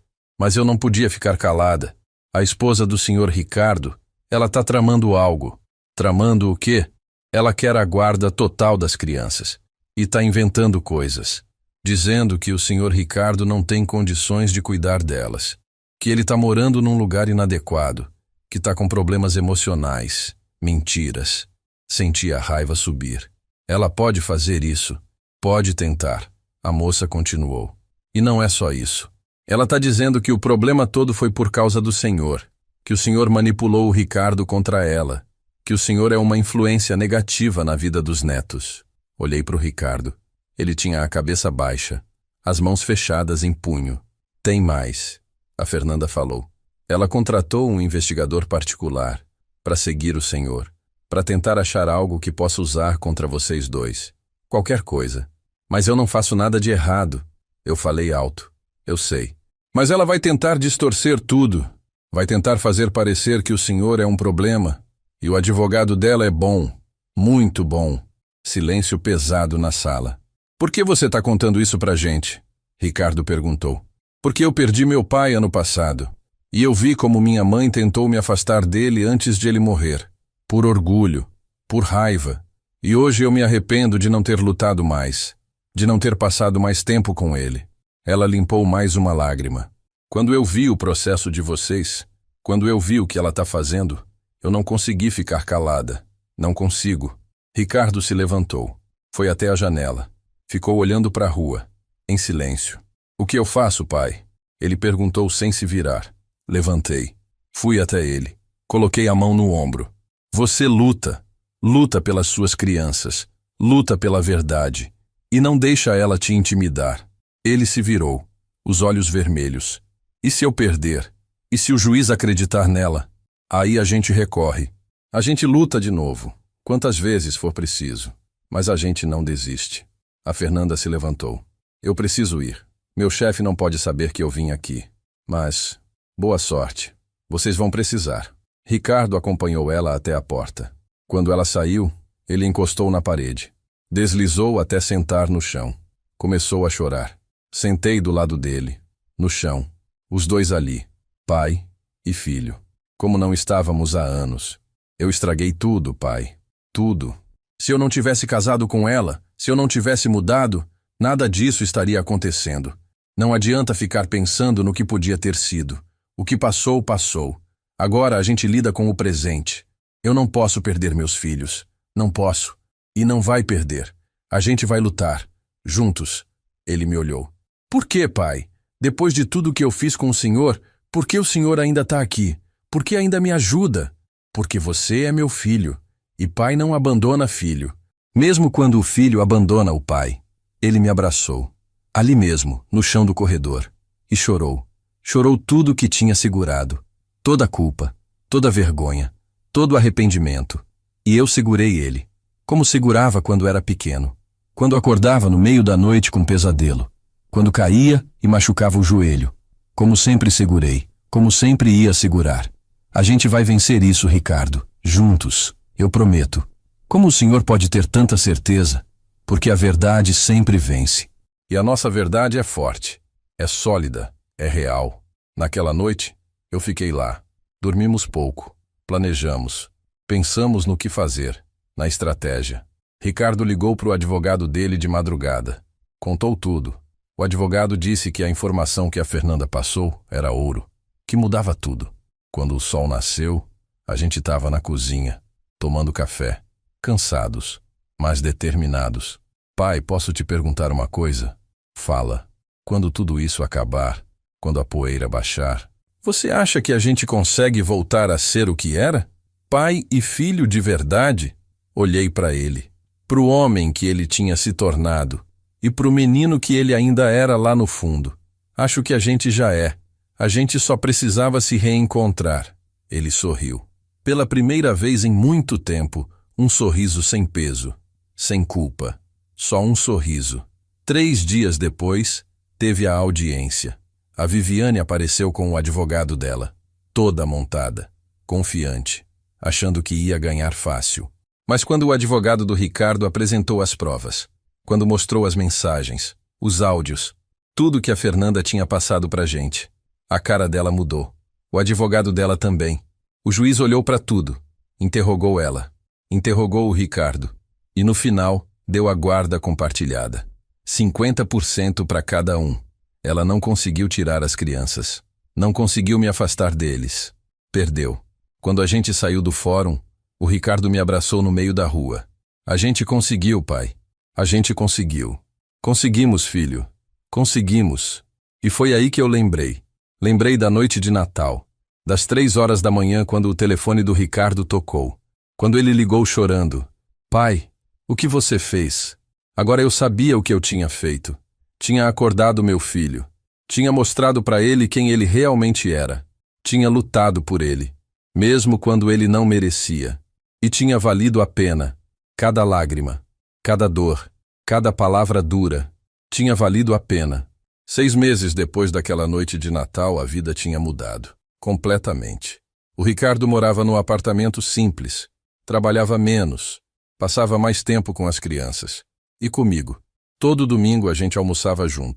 eu não podia ficar calada. A esposa do senhor Ricardo, ela está tramando algo. Tramando o quê? Ela quer a guarda total das crianças. E está inventando coisas. Dizendo que o senhor Ricardo não tem condições de cuidar delas. Que ele está morando num lugar inadequado. Que está com problemas emocionais. Mentiras. Senti a raiva subir. Ela pode fazer isso. Pode tentar. A moça continuou. E não é só isso. Ela está dizendo que o problema todo foi por causa do senhor. Que o senhor manipulou o Ricardo contra ela. Que o senhor é uma influência negativa na vida dos netos. Olhei para o Ricardo. Ele tinha a cabeça baixa, as mãos fechadas em punho. Tem mais, a Fernanda falou. Ela contratou um investigador particular para seguir o senhor, para tentar achar algo que possa usar contra vocês dois. Qualquer coisa. Mas eu não faço nada de errado. Eu falei alto. Eu sei. Mas ela vai tentar distorcer tudo. Vai tentar fazer parecer que o senhor é um problema. E o advogado dela é bom. Muito bom. Silêncio pesado na sala. Por que você está contando isso pra gente? Ricardo perguntou. Porque eu perdi meu pai ano passado. E eu vi como minha mãe tentou me afastar dele antes de ele morrer. Por orgulho. Por raiva. E hoje eu me arrependo de não ter lutado mais. De não ter passado mais tempo com ele. Ela limpou mais uma lágrima. Quando eu vi o processo de vocês, quando eu vi o que ela está fazendo, eu não consegui ficar calada. Não consigo. Ricardo se levantou. Foi até a janela. Ficou olhando para a rua, em silêncio. O que eu faço, pai? Ele perguntou sem se virar. Levantei. Fui até ele. Coloquei a mão no ombro. Você luta. Luta pelas suas crianças. Luta pela verdade. E não deixa ela te intimidar. Ele se virou, os olhos vermelhos. E se eu perder? E se o juiz acreditar nela? Aí a gente recorre. A gente luta de novo, quantas vezes for preciso. Mas a gente não desiste. A Fernanda se levantou. Eu preciso ir. Meu chefe não pode saber que eu vim aqui. Mas, boa sorte. Vocês vão precisar. Ricardo acompanhou ela até a porta. Quando ela saiu, ele encostou na parede. Deslizou até sentar no chão. Começou a chorar. Sentei do lado dele, no chão. Os dois ali, pai e filho. Como não estávamos há anos. Eu estraguei tudo, pai. Tudo. Se eu não tivesse casado com ela, se eu não tivesse mudado, nada disso estaria acontecendo. Não adianta ficar pensando no que podia ter sido. O que passou, passou. Agora a gente lida com o presente. Eu não posso perder meus filhos. Não posso. E não vai perder. A gente vai lutar. Juntos. Ele me olhou. Por que, pai? Depois de tudo que eu fiz com o senhor, por que o senhor ainda está aqui? Por que ainda me ajuda? Porque você é meu filho. E pai não abandona filho. Mesmo quando o filho abandona o pai. Ele me abraçou. Ali mesmo, no chão do corredor. E chorou. Chorou tudo que tinha segurado. Toda a culpa. Toda a vergonha. Todo o arrependimento. E eu segurei ele. Como segurava quando era pequeno. Quando acordava no meio da noite com pesadelo. Quando caía e machucava o joelho. Como sempre segurei. Como sempre ia segurar. A gente vai vencer isso, Ricardo. Juntos. Eu prometo. Como o senhor pode ter tanta certeza? Porque a verdade sempre vence. E a nossa verdade é forte. É sólida. É real. Naquela noite, eu fiquei lá. Dormimos pouco. Planejamos. Pensamos no que fazer. Na estratégia. Ricardo ligou para o advogado dele de madrugada. Contou tudo. O advogado disse que a informação que a Fernanda passou era ouro, que mudava tudo. Quando o sol nasceu, a gente estava na cozinha, tomando café, cansados, mas determinados. Pai, posso te perguntar uma coisa? Fala. Quando tudo isso acabar, quando a poeira baixar, você acha que a gente consegue voltar a ser o que era? Pai e filho de verdade? Olhei para ele, para o homem que ele tinha se tornado e para o menino que ele ainda era lá no fundo. Acho que a gente já é. A gente só precisava se reencontrar. Ele sorriu. Pela primeira vez em muito tempo, um sorriso sem peso, sem culpa. Só um sorriso. 3 dias depois, teve a audiência. A Viviane apareceu com o advogado dela, toda montada, confiante, achando que ia ganhar fácil. Mas quando o advogado do Ricardo apresentou as provas, quando mostrou as mensagens, os áudios, tudo que a Fernanda tinha passado pra gente, a cara dela mudou. O advogado dela também. O juiz olhou para tudo, interrogou ela, interrogou o Ricardo e no final deu a guarda compartilhada. 50% para cada um. Ela não conseguiu tirar as crianças. Não conseguiu me afastar deles. Perdeu. Quando a gente saiu do fórum, o Ricardo me abraçou no meio da rua. A gente conseguiu, pai. A gente conseguiu. Conseguimos, filho. Conseguimos. E foi aí que eu lembrei. Lembrei da noite de Natal. Das 3 horas da manhã quando o telefone do Ricardo tocou. Quando ele ligou chorando. Pai, o que você fez? Agora eu sabia o que eu tinha feito. Tinha acordado meu filho. Tinha mostrado para ele quem ele realmente era. Tinha lutado por ele, mesmo quando ele não merecia. E tinha valido a pena. Cada lágrima, cada dor, cada palavra dura. Tinha valido a pena. 6 meses depois daquela noite de Natal, a vida tinha mudado. Completamente. O Ricardo morava num apartamento simples. Trabalhava menos. Passava mais tempo com as crianças. E comigo. Todo domingo a gente almoçava junto.